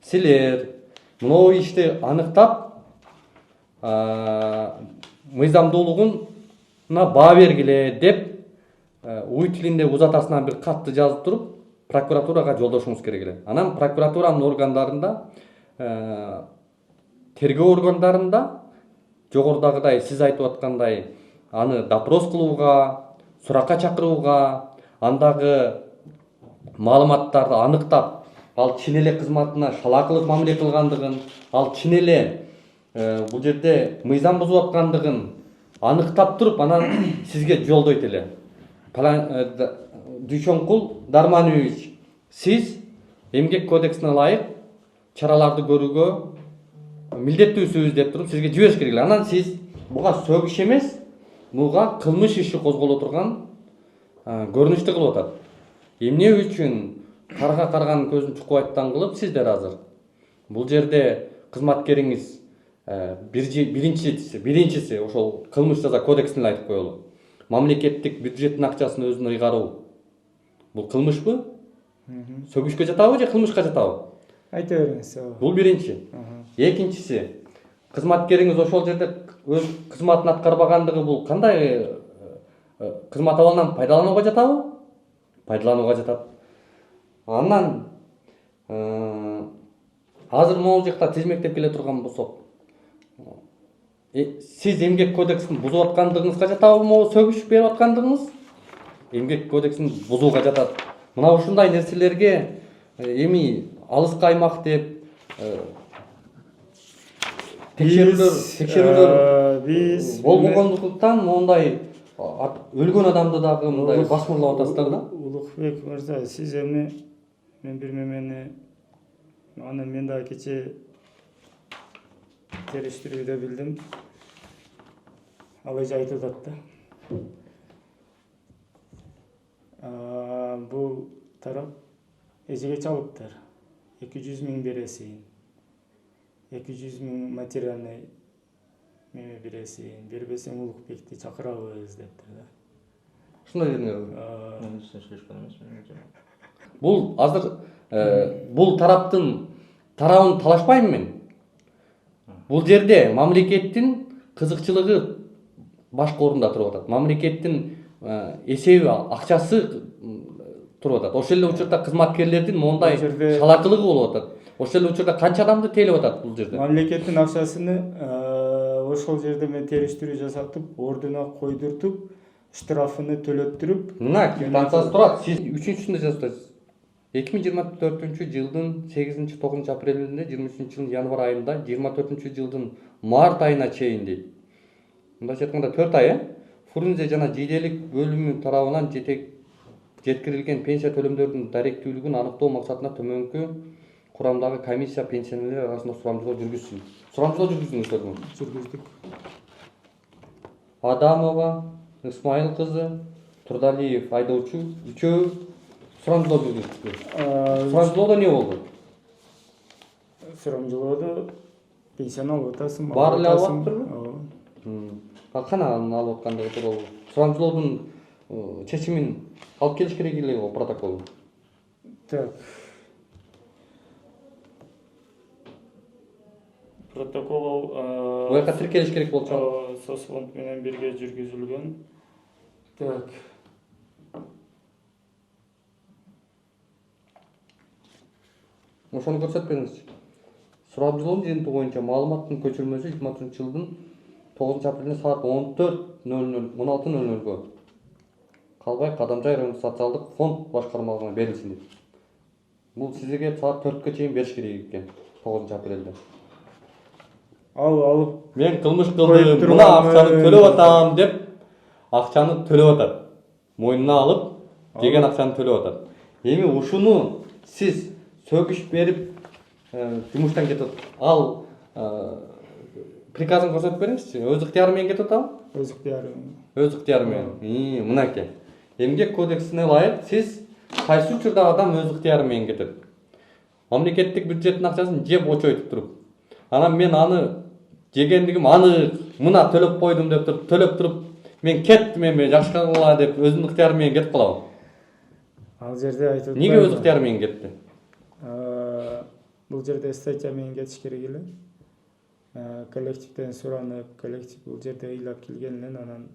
силер мынау ишти аныктап, мыйзамдуулугуна баа бергиле деп уй тилинде узатасынан бир катты жазып туруп, прокуратурага жолдошуңуз керек эле. Анан прокуратуранын органдарында, тергөө органдарында жогорудагыдай сиз айтып аткандай аны допрос кылууга, суракка чакырууга, андагы маалыматтарды аныктап, ал чын эле кызматына шалаакылык мамиле кылгандыгын, ал чын эле бул жерде мыйзам бузуп аткандыгын аныктап туруп, анан сизге жолдойт эле. Дүйшөнкул Дарманович, сиз эмгек кодексине ылайык чараларды көрүүгө милдеттүүсүз деп туруп сизге жибериш керек эле. Анан сиз буга сөгүш эмес, буга кылмыш иши козголо турган көрүнүштү кылып атат. Эмне үчүн карга карганын көзүн чукубайттан кылып сиздер азыр бул жерде кызматкериңиз биринчиси ошол кылмыш жаза кодексин айтып коелу. Мамлекеттик бюджеттин акчасын өзүнө ыйгаруу. Бул кылмышпы? Сөгүшкө жатабы же кылмышка жатабы? Айта бериңиз. Бул биринчи. Экинчиси, кызматкериңиз ошол жерде өз кызматын аткарбагандыгы бул кандай кызмат абалынан пайдаланууга жатабы? Пайдаланууга жатат. Андан азыр могул жакта тизмектеп келе турган болсок, сиз эмгек кодексин бузуп аткандыгыңызга жатабы могу сөгүш берип аткандыгыңыз? Эмгек кодексин бузууга жатат. Мына ушундай нерселерге эми алыска аймак деп текшерүүлөр биз болбогондуктан мондай өлгөн адамды дагы мындай басмырлап атасыздар да. Улукбек мырза, сиз эми мен бир мемени аны мен дагы кече териштирүүдө билдим. Алайча айтып атат да. Бул тарап эжеге чалыптыр. 200 миң бересиң. 200 миң материальный меме бересиң. Бербесең Улукбекти чакырабыз дептир да. Ушундай дедиңерби? Мен десем слишком эмес. Бул азыр бул тараптын тарабын талашпайм мен. Бул жерде мамлекеттин кызыкчылыгы башка орунда туруп атат. Мамлекеттин эсеби, акчасы туруп атат. Ошол эле учурда кызматкерлердин мондай Бул жерде- шалакылыгы болуп атат. Ошол эле учурда канча адамды тейлеп атат бул жерде? Мамлекеттин акчасыны ошол жерде мен териштирүү жасатып, ордуна койдуртуп, штрафыны төлөттүрүп, Мына квитанциясы турат. Сиз 3-сүндө жазып атасыз. 2024 жылдын 8-9 апрелинде, 23 жылдын январь айында, 24 жылдын март айына чейин дейт. Мындайча айтканда 4 ай, Фрунзе жана жийделик бөлүмү тарабынан жеткирилген пенсия төлөмдөрүнүн даректүүлүгүн аныктоо максатында төмөнкү курамдагы комиссия пенсионерлер арасында сурамжылоо жүргүзсүн. Сурамжылоо жүргүздүңүздөрбү? жүргүздүк. Адамова, Исмайыл кызы, Турдалиев айдоочу үчөө сурамжылоо жүргүздү. Сурамжылоодо эмне болду? Сурамжылоодо пенсияны алып атасың. Баары эле алып атыптырбы? Кана анын алып аткандыгы тууралуу. Сурамжылоодун чечимин алып келиш керек эле го протоколун. Так. Протокол Буяка тиркелиш керек болчу. Соцфонд менен бирге жүргүзүлгөн. Так. Ошону көрсөтпеңизчи. Сурамжылоонун жыйынтыгы боюнча маалыматтын көчүрмөсү 23 жылдын 9 апрелинде саат 16:00 Калбай Кадамжай райондук социалдык фонд башкармалыгына берилсин дейт. Бул сизге саат 4-кө чейин бериш керек экен 9 апрелде. Алып Мен кылмыш Коюп кылдым, мына турган, акчаны төлөп атам деп акчаны төлөп атат. Мойнуна алып, деген акчаны төлөп атат. Эми ушуну сиз сөгүш берип жумуштан кетип ал приказын көрсөтүп бериңизчи. Өз ыктыяры менен кетип атабы? өз ыктыяры. Өз ыктыяры менен. Мынакей. Эмгек кодексине ылайык сиз кайсы учурда адам өз ыктыяры менен кетет? Мамлекеттик бюджеттин акчасын жеп очойтуп туруп. Анан мен аны жегендигим аны мына төлөп койдум деп туруп, төлөп туруп, мен кеттим эми жакшы кылгыла деп өзүнүн ыктыяры менен кетип калабы? Ал жерде айтып Неге өз ыктыяры менен кетти? Бул жерде статья менен кетиш керек эле. Коллективден суранып, коллектив бул жерде ыйлап келгенинен анан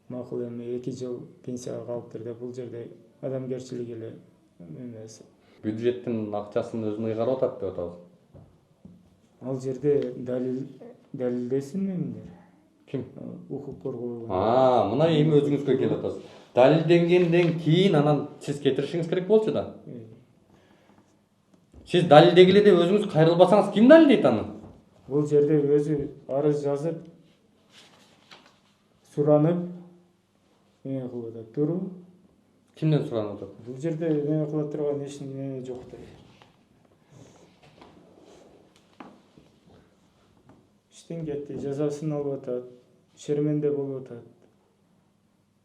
макул эми 2 жыл пенсияга калыптыр деп бул жерде адамгерчилик эле эмес. Бюджеттин акчасын өзүн ыйгарып атат деп атабыз. Ал жерде далилдесин эмдер. Ким? Укук коргоо. Мына эми өзүңүзгө келип атасыз. Далилденгенден кийин анан сиз кетиришиңиз керек болчу да. Сиз далилдегиле деп өзүңүз кайрылбасаңыз ким далилдейт аны? Бул жерде өзү арыз жазып, суранып, эме кылып атат. Туру. Кимден суранып атат? Бул жерде эме кыла турган эч неме жок да. Иштен кетти, жазасын алып атат, шерменде болуп атат.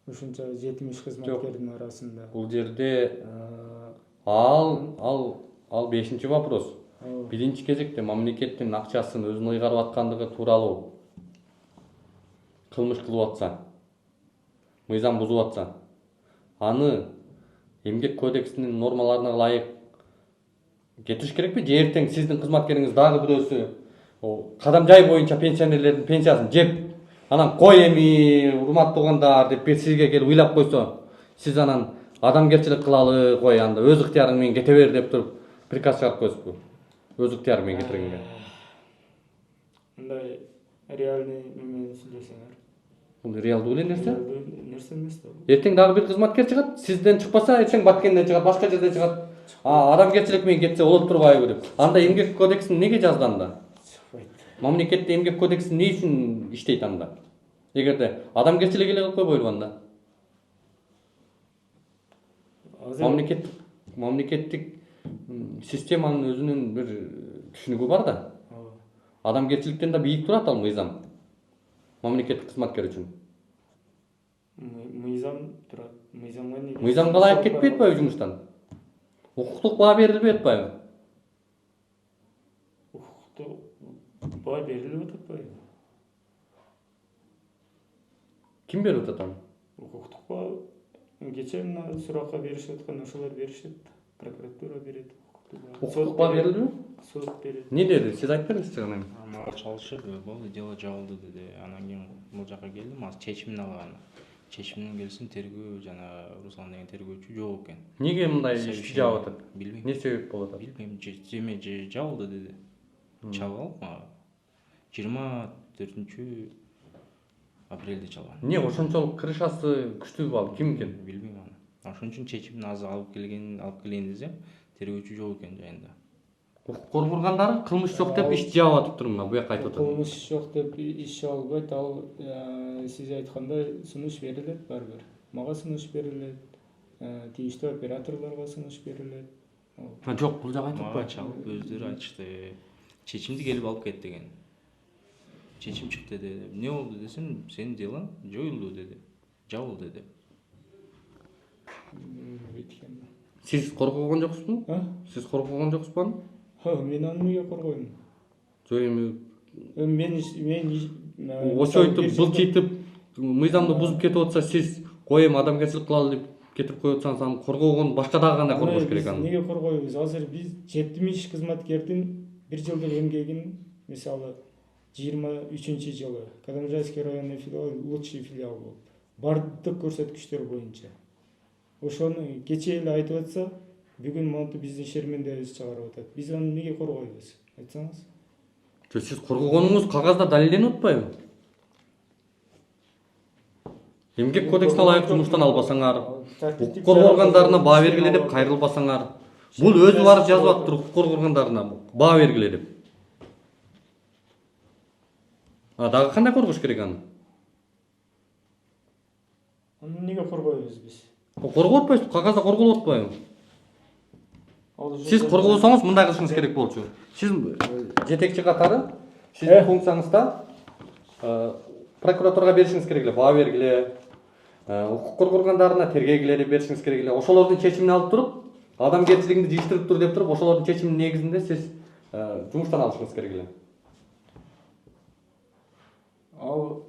Ушунча 70 кызматкердин арасында. Бул жерде ал 5-чи вопрос. Биринчи кезекте мамлекеттин акчасын өзүн ыйгарып аткандыгы тууралуу кылмыш кылып атса, мыйзам бузуп атса, аны эмгек кодексинин нормаларына ылайык кетириш керекпи? Же эртең сиздин кызматкериңиз дагы бирөөсү Кадамжай боюнча пенсионерлердин пенсиясын жеп, анан кой эми урматтуу туугандар деп сизге келип ыйлап койсо, сиз анан адамгерчилик кылалы, кой анда өз ыктыярың менен кете бер деп туруп приказ чыгарып коесузбу? Өз ыктыяры менен кетиргенге. Мындай реальный менен сүйлөсөңөр. Бул реалдуу эле нерсе. Нерсе эмес да. Эртең дагы бир кызматкер чыгат, сизден чыкпаса, эртең Баткенден чыгат, башка жерден чыгат. Адамгерчилик менен кетсе болот турбайбы деп. Анда эмгек кодексин неге жазган да? Мамлекетте эмгек кодекси эмне үчүн иштейт анда? Эгерде адамгерчилик эле кылып койбойлубу анда? Мамлекеттик системанын өзүнүн бир түшүнүгү бар да. Адамгерчиликтен да бийик турат ал мыйзам. Мамлекеттик кызматкер үчүн. мыйзам турат. Мыйзамга негиз. Мыйзамга ылайык кетпей атпайбы жумуштан? Укуктук баа берилбей атпайбы? Укуктуу баа берилип атпайбы? Ким берип атат аны? Укуктук баа кечээ мына суракка беришип аткан ошолор беришет. Прокуратура берет. Укуктук баа берилбейби? Сот берет. Не деди? Сиз айтып бериңизчи аны. Мага чалышып болду, дело жабылды деди. Анан кийин бул жака келдим, азыр чечимин алган. Чечимден келсин тергөө жана Руслан деген тергөөчү жок экен. Эмнеге мындай ишти жаап атат? Билбейм. Не себеп болуп атат? Билбейм, жеме жабылды деди. Чалып алып мага 24-апрелде чалган. Не ошончолук крышасы күчтүүбү ал? Ким экен? Билбейм аны. Ошон үчүн чечимин азыр алып келейин десем, тергөөчү жок экен жайында. Укук коргоогандары кылмыш жок деп иш жаап атып турмун, бу жака айтып атат. Кылмыш жок деп иш албайт. Ал сиз айткандай сунуш берилет баары бир. Мага сунуш берилет. Тийиштүү операторлорго сунуш берилет. Жок, бул жака айтып Мага атпайбы? чалып өздөрү айтышты. Чечимди келип алып кет деген. Чечим чыкты деди. Не болду десем, сенин делоң жоюлду деди. Жабылды деди. Сиз коргогон жоксузбу? Сиз коргогон жоксузбу аны? Мен аны эмнеге коргойм? Жок эми Мен ошойтуп былчыйтып мыйзамды бузуп кетип атса, сиз кой эми адамгерчилик кылалы деп кетирип коюп атсаңыз, аны коргогон башка дагы кандай коргош керек аны? Неге коргойбуз? Азыр биз 70 кызматкердин 1 жылдык эмгегин, мисалы 23-жылы Кадамжайский районный филиал лучший филиал болуп, бардык көрсөткүчтөр боюнча. Ошону кечээ эле айтып атса, бүгүн монтип биздин шермендебиз чыгарып атат. Биз аны эмнеге коргойбуз? Айтсаңыз. Сиз коргогонуңуз кагазда далилденип атпайбы? Эмгек кодексине ылайык жумуштан албасаңар, укук коргоо органдарына баа бергиле деп кайрылбасаңар, бул өзү барып жазып аттыр укук коргоо органдарына баа бергиле деп. Дагы кандай коргош керек аны? Аны эмнеге коргойбуз биз? Коргоп атпайсызбы? Кагазда корголуп атпайбы? Сиз коргосоңуз мындай кылышыңыз керек болчу. Сиз жетекчи катары сиздин функцияңызда прокуратурага беришиңиз керек эле, баа бергиле, укук коргоо органдарына тергегиле деп беришиңиз керек эле. Ошолордун чечимин алып туруп, адамгерчилигиңди жыйыштырып тур деп туруп, ошолордун чечиминин негизинде сиз жумуштан алышыңыз керек эле. Ал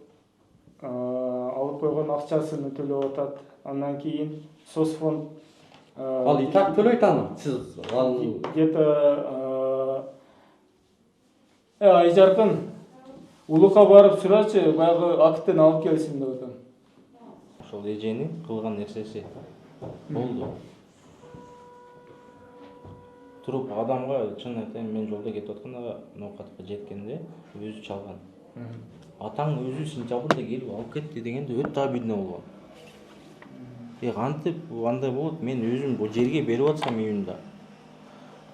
алып койгон акчасын төлөп атат. Андан кийин соцфонд Ал и так төлөйт аны. Сиз ал где-то Айжаркын улукка барып сурачы, баягы актын алып келсин деп атам. Ошол эженин кылган нерсеси болду. Туруп адамга чын айтайын, мен жолдо кетип атканда ноокатка жеткенде өзү чалган. Атаң өзү сентябрда келип алып кетти дегенде өтө обидно болгон. Кантип андай болот, мен өзүм бул жерге берип атсам июнда.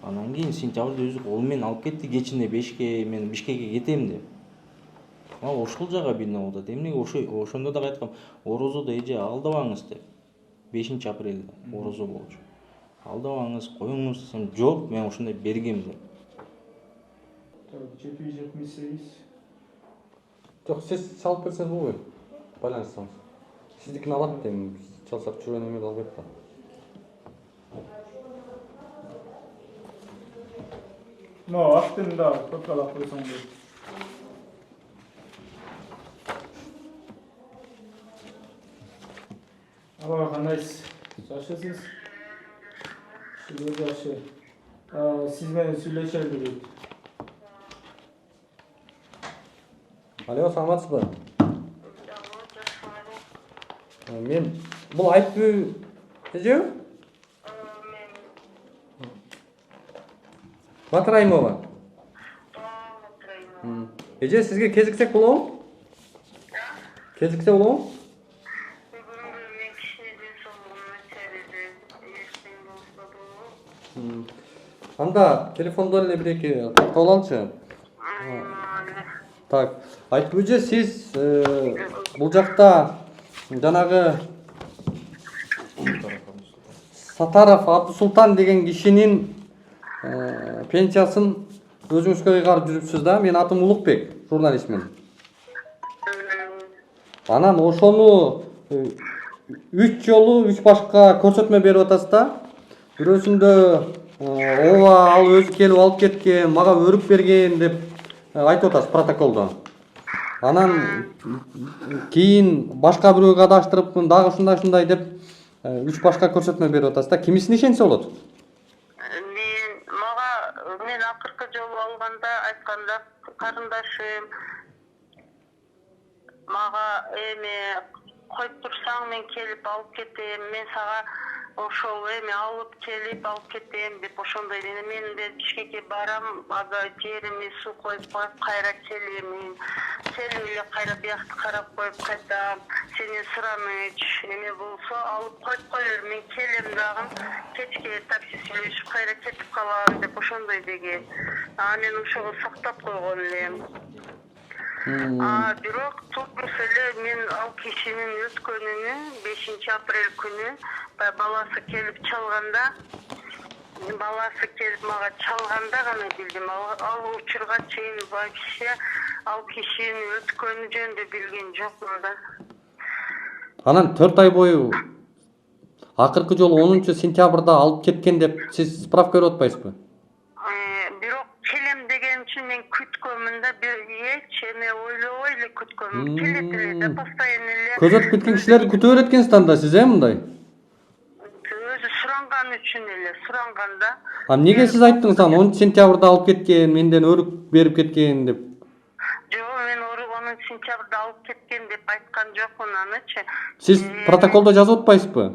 Анан кийин сентябрда өзү кол менен алып кетти, кечинде 5-ке мен Бишкекке кетем деп. Ошол жагы обидно болот. Эмнеге ошондо дагы айткам, орозодо эже алдабаңыз деп. 5-апрелде орозо болчу. Алдабаңыз, коюңуз десем, жок, мен ошондой бергем деп. 778. жок, сиз салып берсеңиз болбойбу? Байланышсаңыз. Сиздикин алат дейм. Çalsak çürüyen emir albayıp da. Актында токтолуп койсоң дейт. Кандайсыз? Жакшысыз? Шүгүр жакшы. Сиз менен сүйлөшөлү дейт. Алло, саламатсызбы? Мен бул айтпы эже? Батыраймова. Эже сизге кезиксек болобу? Кезиксе болобу? Анда телефондон эле бир-эки токтоп алалычы. Так, айтып эже сиз бул жакта жанагы Сатаров Абдусултан деген кишинин пенсиясын өзүңүзгө кыйгарып жүрүпсүз да. Мен атым Улукбек, журналистмин. Анан ошону 3 жолу 3 башка көрсөтмө берип атасыз да. Бирөөсүндө ооба ал өзү келип алып кеткен, мага өрүп берген деп айтып атасыз протоколдо. Анан кийин башка бирөөгө адаштырып, дагы ушундай деп 3 башка көрсөтмө берип атасыз да. Кимисине ишенсе болот? Мен акыркы жолу алганда айтканда карындашым мага коюп турсаң мен келип алып кетем, мен сага ошол алып келип алып кетем деп ошондой деди. Мен де Бишкекке барам, ага жериме суу коюп кайра келем. Сен эле кайра биякты карап коюп кайтам. Сенин сураныч болсо алып коюп коер, мен келем дагы. Кечке такси сүйлөшүп кайра кетип калам деп ошондой деген. Мен ошого сактап койгон элем. Бирок туурасы эле мен ал кишинин өткөнүнү 5 апрель күнү баласы келип мага чалганда гана билдим. Ал учурга чейин вообще ал кишинин өткөнү жөнүндө билген жокмун да. Анан 4 ай бою акыркы жолу 10 сентябрда алып кеткен деп сиз справка берип атпайсызбы? Бирок келем деген үчүн мен күткөнмүн да, эч ойлобой эле күткөнмүн. Келет эле да постоянно эле. Көзөтүп кеткен кишилерди күтө берет экенсиз анда сиз мындай? Өзү суранган үчүн эле суранган да. Эмнеге сиз айттыңыз аны 10 сентябрда алып кеткен, менден өрүп берип кеткен деп? Жок, мен 10 сентябрда алып кеткен деп айткан жокмун анычы. Сиз протоколдо жазып атпайсызбы?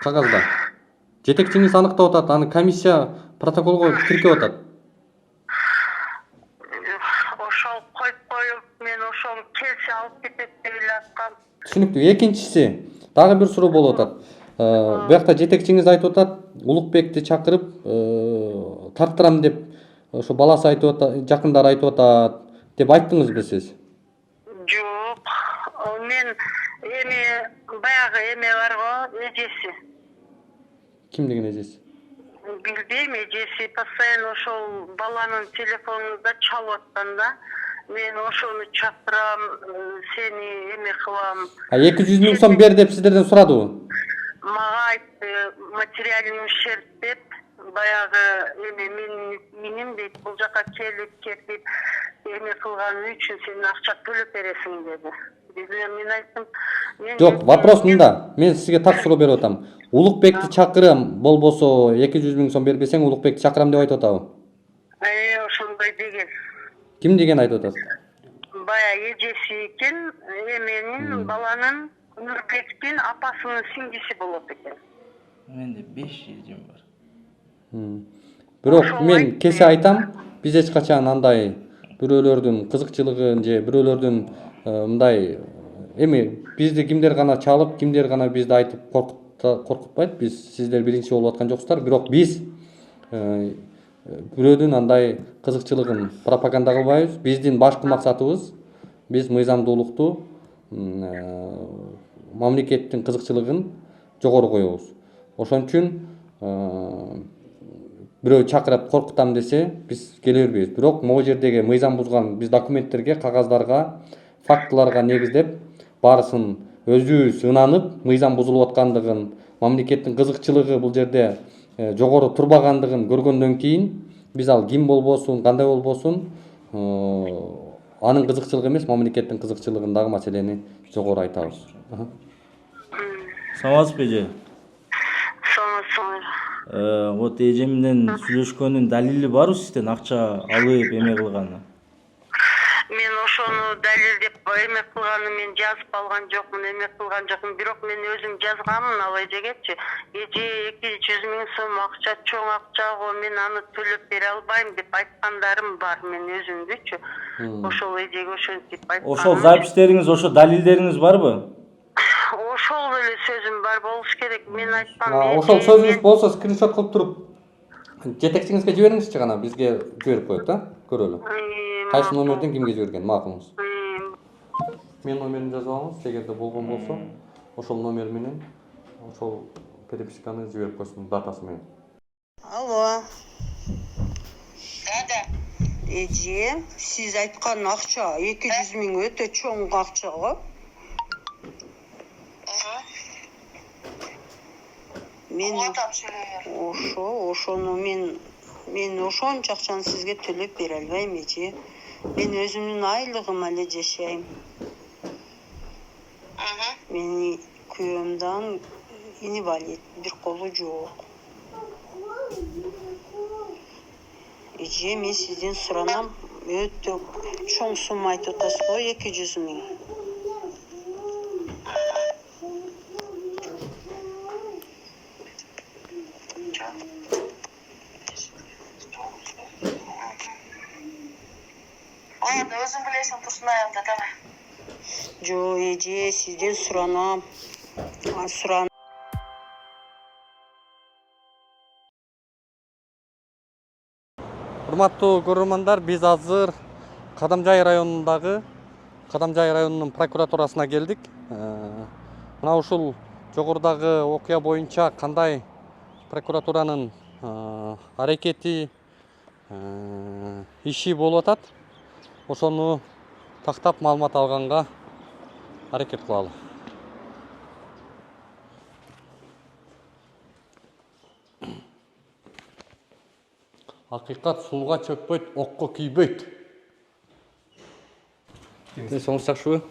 Кагазда. Жетекчиңиз аныктап атат, аны комиссия протоколго киргизип атат. Ошол коюп, мен ошол келсе алып кетет деп эле аткам. Түшүнүктүү. Экинчиси, дагы бир суроо болуп атат. Буякта жетекчиңиз айтып атат, Улукбекти чакырып тарттырам деп ошо баласы айтып атат, жакындары айтып атат деп айттыңызбы сиз? Жок. Мен баягы барго, эжеси. Ким деген эжеси? Билбейм, эжеси постоянно ошол баланын телефонунда чалып атканда, мен ошону чакырам, сени кылам. 200 миң сом бер деп сиздерден сурадыбы? Мага айтты, материальный ущерб деп, баягы менин миним дейт, бул жака келип кетип кылганы үчүн сен акча төлөп бересиң деди. Мен айттым, Жок, вопрос мында. Мен сизге так суроо берип атам. Улукбекти чакырам, болбосо 200 миң сом бербесең Улукбекти чакырам деп айтып атабы? Ошондой деген. Ким деген айтып атасыз? Бая эжеси экен, менин баланын Нурбектин апасынын сиңдиси болот экен. Менде 5 эжем бар. Бирок мен кесе айтам, биз эч качан андай бирөөлөрдүн кызыкчылыгын же бирөөлөрдүн мындай бизди кимдер гана чалып, кимдер гана бизди айтып коркутпайт. Биз сиздер биринчи болуп аткан жоксуздар, бирок биз бирөөдүн андай кызыкчылыгын пропаганда кылбайбыз. Биздин башкы максатыбыз биз мыйзамдуулукту, мамлекеттин кызыкчылыгын жогору коебуз. Ошон үчүн бирөө чакырып коркутам десе, биз келе бербейбиз. Бирок могу жердеги мыйзам бузган биз документтерге, кагаздарга, фактыларга негиздеп баарысын өзүбүз ынанып, мыйзам бузулуп аткандыгын, мамлекеттин кызыкчылыгы бул жерде жогору турбагандыгын көргөндөн кийин биз ал ким болбосун, кандай болбосун, анын кызыкчылыгы эмес, мамлекеттин кызыкчылыгындагы маселени жогору айтабыз. Саламатсызбы эже? Саламатсызбы. Вот эжемден сүйлөшкөнүн далили барбы сизден акча алып кылганы? Мен ошону далил деп кылганы мен жазып алган жокмун, кылган жокмун. Бирок мен өзүм жазганмын ал эжегечи. Эже 200 миң сом акча, чоң акча го, мен аны төлөп бере албайм деп айткандарым бар мен өзүмдүчү. Ошол эжеге ошентип айткам. Ошол запистериңиз, ошо далилдериңиз барбы? Ошол эле сөзүм бар болуш керек. Мен айткам. Ошол сөзүңүз болсо скриншот кылып туруп жетекчиңизге жибериңизчи гана, бизге жиберип коет да, көрөлү. Кайсы номерден кимге жиберген, макулуңуз. Мен номерин жазып алыңыз, эгерде болгон болсо, ошол номер менен ошол переписканы жиберип койсун датасы менен. Алло. Да. Эже, сиз айткан акча 200 миң өтө чоң акча го. Мен ошону мен ошончо акчаны сизге төлөп бере албайм, эже. Мен өзүмдүн айлыгыма эле жашайм. Менин күйөөмдөн инвалид, бир колу жок. Эже, мен сизден суранам, өтө чоң сумма айтып атасыз го, 200 миң. Өзүң билесиң, турсун аягында дагы. Жок, эже, сизден суранам. Урматтуу көрөрмандар, биз азыр Кадамжай районунун прокуратурасына келдик. Мына ушул жогорудагы окуя боюнча кандай прокуратуранын аракети, иши болуп атат, ошону тактап маалымат алганга аракет кылалы. Акыйкат сууга чөкпөйт, окко күйбөйт. Соңуз жакшыбы?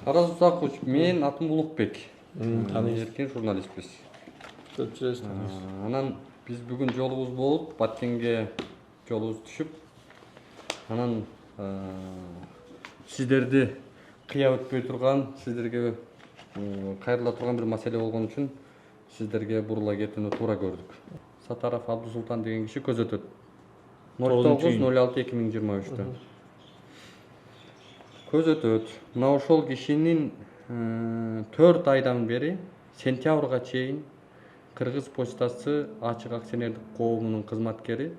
Араз Узакович, мен атым Улукбек. Эркин журналистпиз. Анан биз бүгүн жолубуз болуп, Баткенге жолубуз түшүп, анан сиздерди кыя өтпөй турган, сиздерге кайрыла турган бир маселе болгон үчүн сиздерге бурула кетүүнү туура көрдүк. Сатаров Абдусултан деген киши көзөтөт. 09.06.2023-тө. Көзөтөт. Мына ошол кишинин 4 айдан бери сентябрга чейин Кыргыз почтасы ачык акционердик коомунун кызматкери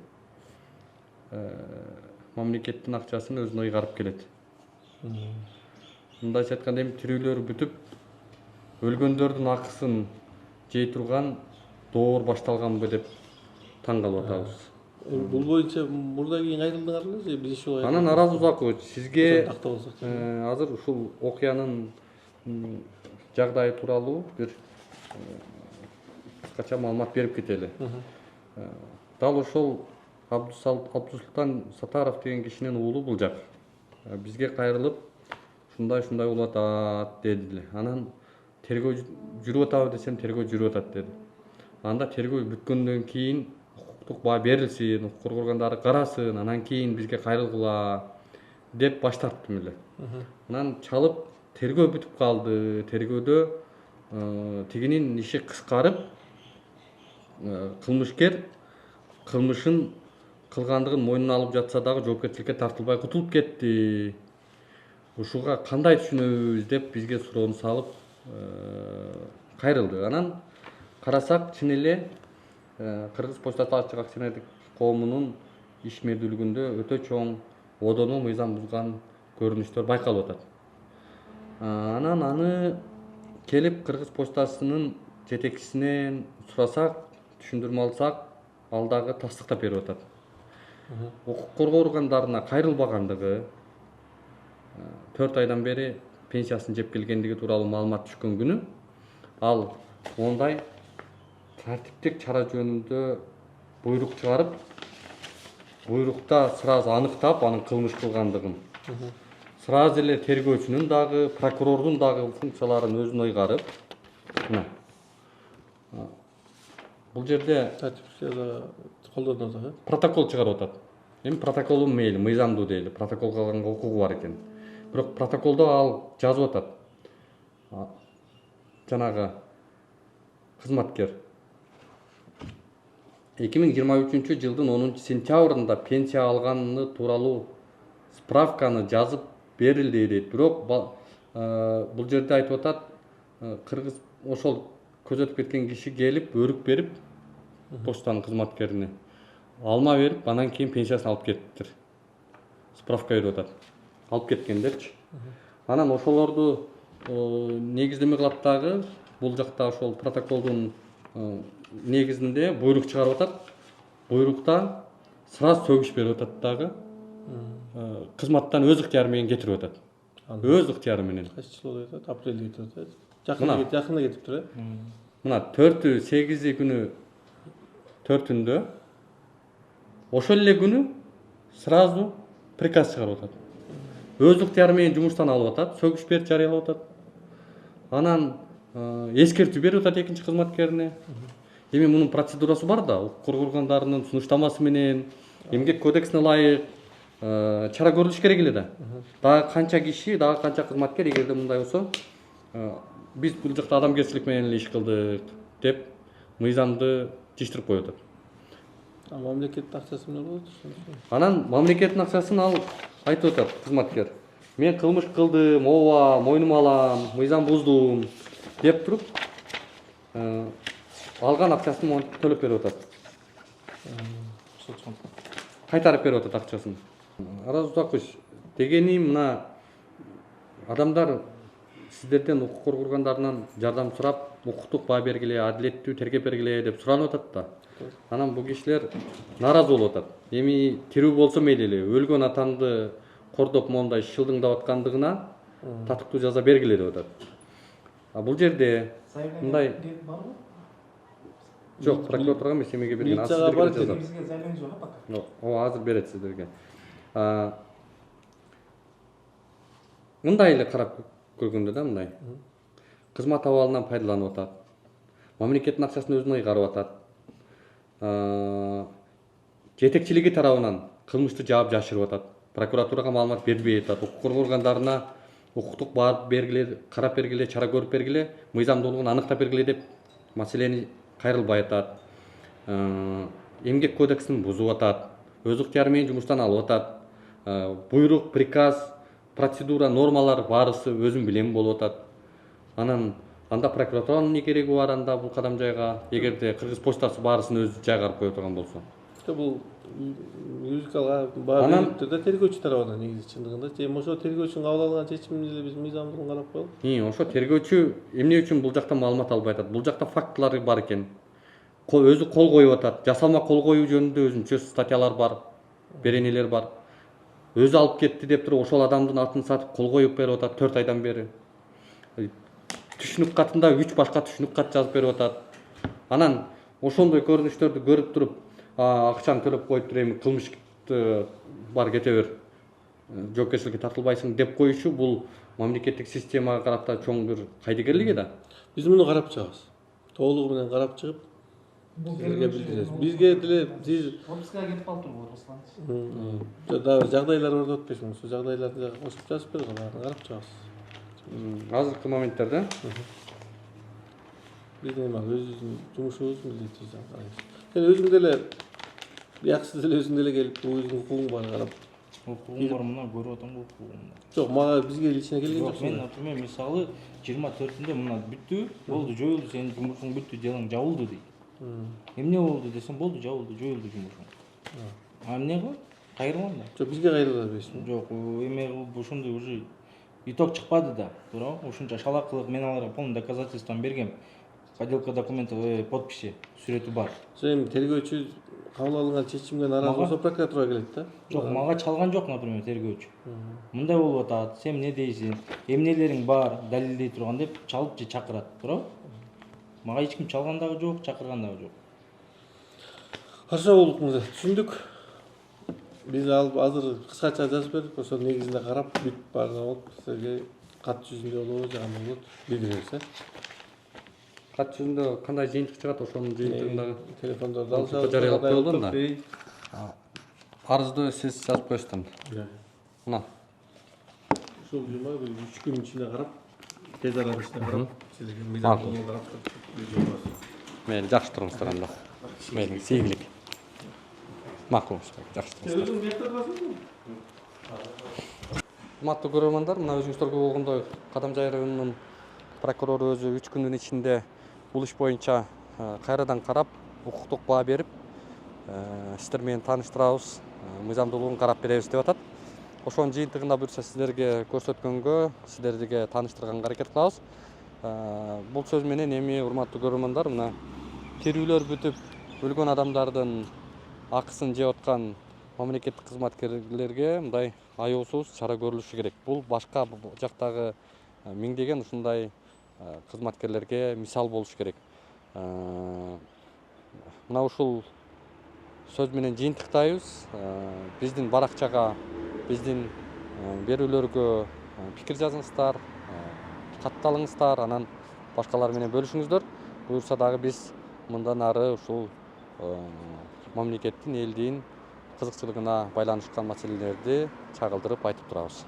мамлекеттин акчасын өзүнө ыйгарып келет. Мындайча айтканда, эми тирүүлөрү бүтүп, өлгөндөрдүн акысын жей турган доор башталганбы деп таң калып атабыз. Бул боюнча мурда кийин кайрылдыңарбы же биз ушул Анан Араз Узакович, сизге азыр ушул окуянын жагдайы тууралуу бир кыскача маалымат берип кетели. Дал ошол Абдусултан Сатаров деген кишинин уулу Булжак бизге кайрылып, ушундай болуп атат деди. Анан тергөө жүрүп атабы десем, тергөө жүрүп атат деди. Анда тергөө бүткөндөн кийин укуктук баа берилсин, укук коргондары карасын, анан кийин бизге кайрылгыла деп баш тарттым эле. Анан чалып тергөө бүтүп калды. Тергөөдө тигинин иши кыскарып, кылмышкер кылмышын кылгандыгын мойнуна алып жатса дагы жоопкерчиликке тартылбай кутулуп кетти. Ушуга кандай түшүнөбүз деп бизге суроону салып кайрылды. Анан карасак, чын эле Кыргыз почтасы ачык акционердик коомунун ишмердүүлүгүндө өтө чоң одону мыйзам бузган көрүнүштөр байкалып атат. Анан аны келип Кыргыз почтасынын жетекчисинен сурасак, түшүндүрмө алсак, ал дагы тастыктап берип атат. Укук коргоо органдарына кайрылбагандыгы, 4 айдан бери пенсиясын жеп келгендиги тууралуу маалымат түшкөн күнү ал ондай тартиптик чара жөнүндө буйрук чыгарып, буйрукта сразу аныктап анын кылмыш кылгандыгын, сразу эле тергөөчүнүн дагы, прокурордун дагы функцияларын өзүнө ыйгарып, мына бул жерде протокол чыгарып атат. Эми протоколу мейли, мыйзамдуу дейли, протокол кылганга укугу бар экен. Бирок протоколдо ал жазып атат. Жанагы кызматкер 2023-жылдын 10-сентябрында пенсия алганы тууралуу справканы жазып берилди дейт. Бирок бул жерде айтып атат, кыргыз ошол көзөтүп кеткен киши келип, өрүк берип, почтанын кызматкерине алма берип, анан кийин пенсиясын алып кетиптир. Справка берип атат. Алып кеткендерчи. Анан ошолорду негиздеме кылат дагы, бул жакта ошол протоколдун негизинде буйрук чыгарып атат. Буйруктан сразу сөгүш берип атат дагы. Кызматтан өз ыктыяры менен кетирип атат. Өз ыктыяры менен. Кайсы жыл болуп атат? Апрелде кетип атат. Жакында кетиптир, э? Мына 4-8 күнү 4-түндө ошол эле күнү сразу приказ чыгарып атат. Өз ыктыяры менен жумуштан алып атат, сөгүш берип жарыялап атат. Анан эскертүү берип атат экинчи кызматкерине. Эми мунун процедурасы бар да, укук коргоо органдарынын сунуштамасы менен эмгек кодексине ылайык чара көрүлүш керек эле да. Дагы канча киши, дагы канча кызматкер эгерде мындай болсо, биз бул жакта адамгерчилик менен эле иш кылдык деп мыйзамды чечтирип коюп атат. Мамлекеттин акчасы менен болот. Анан мамлекеттин акчасын ал айтып атат кызматкер. Мен кылмыш кылдым, ооба, мойнума алам, мыйзам буздум деп туруп, алган акчасын төлөп берип атат. Кайтарып берип атат акчасын. Араз Узакович, дегени мына адамдар сиздерден укук коргоо органдарынан жардам сурап, укуктук баа бергиле, адилеттүү тергеп бергиле деп суранып атат да. Анан бул кишилер нааразы болуп атат. Эми тирүү болсо мейли эле, өлгөн атамды кордоп моундай шылдыңдап аткандыгына татыктуу жаза бергиле деп атат. Бул жерде мындай жок, прокуратурага эмес, эмеге берген. Сиздерге жазат. Бизге заявление жок, пока. Ооба, азыр берет сиздерге. Мындай эле карап көргөндө да мындай. Кызмат абалынан пайдаланып атат. Мамлекеттин акчасын өзүнө ыйгарып атат. Жетекчилиги тарабынан кылмышты жаап жашырып атат. Прокуратурага маалымат бербей атат. Укук коргоо органдарына укуктук барып бергиле, карап бергиле, чара көрүп бергиле, мыйзамдуулугун аныктап бергиле деп маселени кайрылбай атат. Эмгек кодексин бузуп атат. Өз ыктыяры менен жумуштан алып атат. Буйрук, приказ, процедура, нормалар баарысы өзүм билем болуп атат. Анан анда прокуратуранын эмне кереги бар анда бул кадам жайга, эгерде Кыргыз почтасы баарысын өзү жайгарып кое турган болсо. Бул юридикалык баа бериптир да тергөөчү тарабынан негизи чындыгында. Же ошо тергөөчүнүн кабыл алган чечимин эле биз мыйзамдуулугун карап коелу. Ошо тергөөчү эмне үчүн бул жакта маалымат албай атат? Бул жакта фактылары бар экен. Өзү кол коюп атат. Жасалма кол коюу жөнүндө өзүнчө статьялар бар, беренелер бар. Өзү алып кетти деп туруп ошол адамдын атын сатып кол коюп берип атат 4 айдан бери. Түшүнүк катында 3 башка түшүнүк кат жазып берип атат. Анан ошондой көрүнүштөрдү көрүп туруп, акчаны төлөп коюп туруп эми кылмышты бар кете бер, жоопкерчиликке тартылбайсың деп коюшу бул мамлекеттик системага карата чоң бир кайдыгерлик да. Биз муну карап чыгабыз. Толугу менен карап чыгып силерге билдиребиз. Бизге деле сиз Отпускага кетип калыптыр бул Руслан. дагы жагдайлар бар деп атпайсыңбы? Ошо жагдайларды кошуп жазып бериңиз, баарын карап чыгабыз. Азыркы моменттерде Биздин эми өзүбүздүн жумушубуз милдетибиз. Сен өзүң деле бияқсыз деле өзүң деле келип өзүңдүн укугуң бар карап. Укугум бар мына көрүп атам укугумду. Жок, мага бизге лично келген Жок, жоксуң. мен например мисалы 24-түндө мына бүттү, болду, жоюлду, сенин жумушуң бүттү, делоң жабылды дейт. Эмне болду десем, болду, жабылды, жоюлду жумушуң. Эмне кылам? Кайрылам да. Жок, бизге кайрыла бербейсиң. Жок, эме кылып ошондой уже итог чыкпады да, туурабы? Ушунча шалакылык мен аларга полный доказательствоны бергем. Подделка документов, подписи, сүрөтү бар. Эми тергөөчү кабыл алынган чечимге нааразы болсо прокуратурага келет да. Жок, мага чалган жок, например, тергөөчү. Мындай болуп атат, сен эмне дейсиң? Эмнелериң бар, далилдей турган деп чалып же чакырат, туурабы? Мага эч ким чалган дагы жок, чакырган дагы жок. Хорошо, Улук мырза, түшүндүк. Биз азыр кыскача жазып бердик, ошол негизинде карап бүт баарын алып силерге кат жүзүндө болобу же кандай болот билдиребиз. кат жүзүндө кандай жыйынтык чыгат, ошонун жыйынтыгындагы Телефондорду алышабыз. жарыялап коюлган да. Арызды сиз жазып коесуздар. Мына. Ушул жума 3 күн ичинде карап, тез арада ичинде карап, силерге мыйзамдуулугун карап Мейли, жакшы туруңуздар анда. Мейли, сейгилик. Макул, жакшы туруңуздар. Өзүң бияқта турасыңбы? Урматтуу көрөрмандар, мына өзүңүздөргө болгондой Кадам Жай районунун прокурору өзү 3 күндүн ичинде бул иш боюнча кайрадан карап, укуктук баа берип, сиздер менен тааныштырабыз, мыйзамдуулугун карап беребиз деп атат. Ошонун жыйынтыгында буюрса сиздерге көрсөткөнгө, сиздерге тааныштырганга аракет кылабыз. Бул сөз менен эми урматтуу көрөрмандар, мына тирүүлөр бүтүп өлгөн адамдардын акысын жеп аткан мамлекеттик кызматкерлерге мындай аяусуз чара көрүлүшү керек. Бул башка жактагы миңдеген ушундай кызматкерлерге мисал болуш керек. Мына ушул сөз менен жыйынтыктайбыз. Биздин баракчага, биздин берүүлөргө пикир жазыңыздар, катталыңыздар, анан башкалар менен бөлүшүңүздөр. Буюрса дагы биз мындан ары ушул мамлекеттин, элдин кызыкчылыгына байланышкан маселелерди чагылдырып айтып турабыз.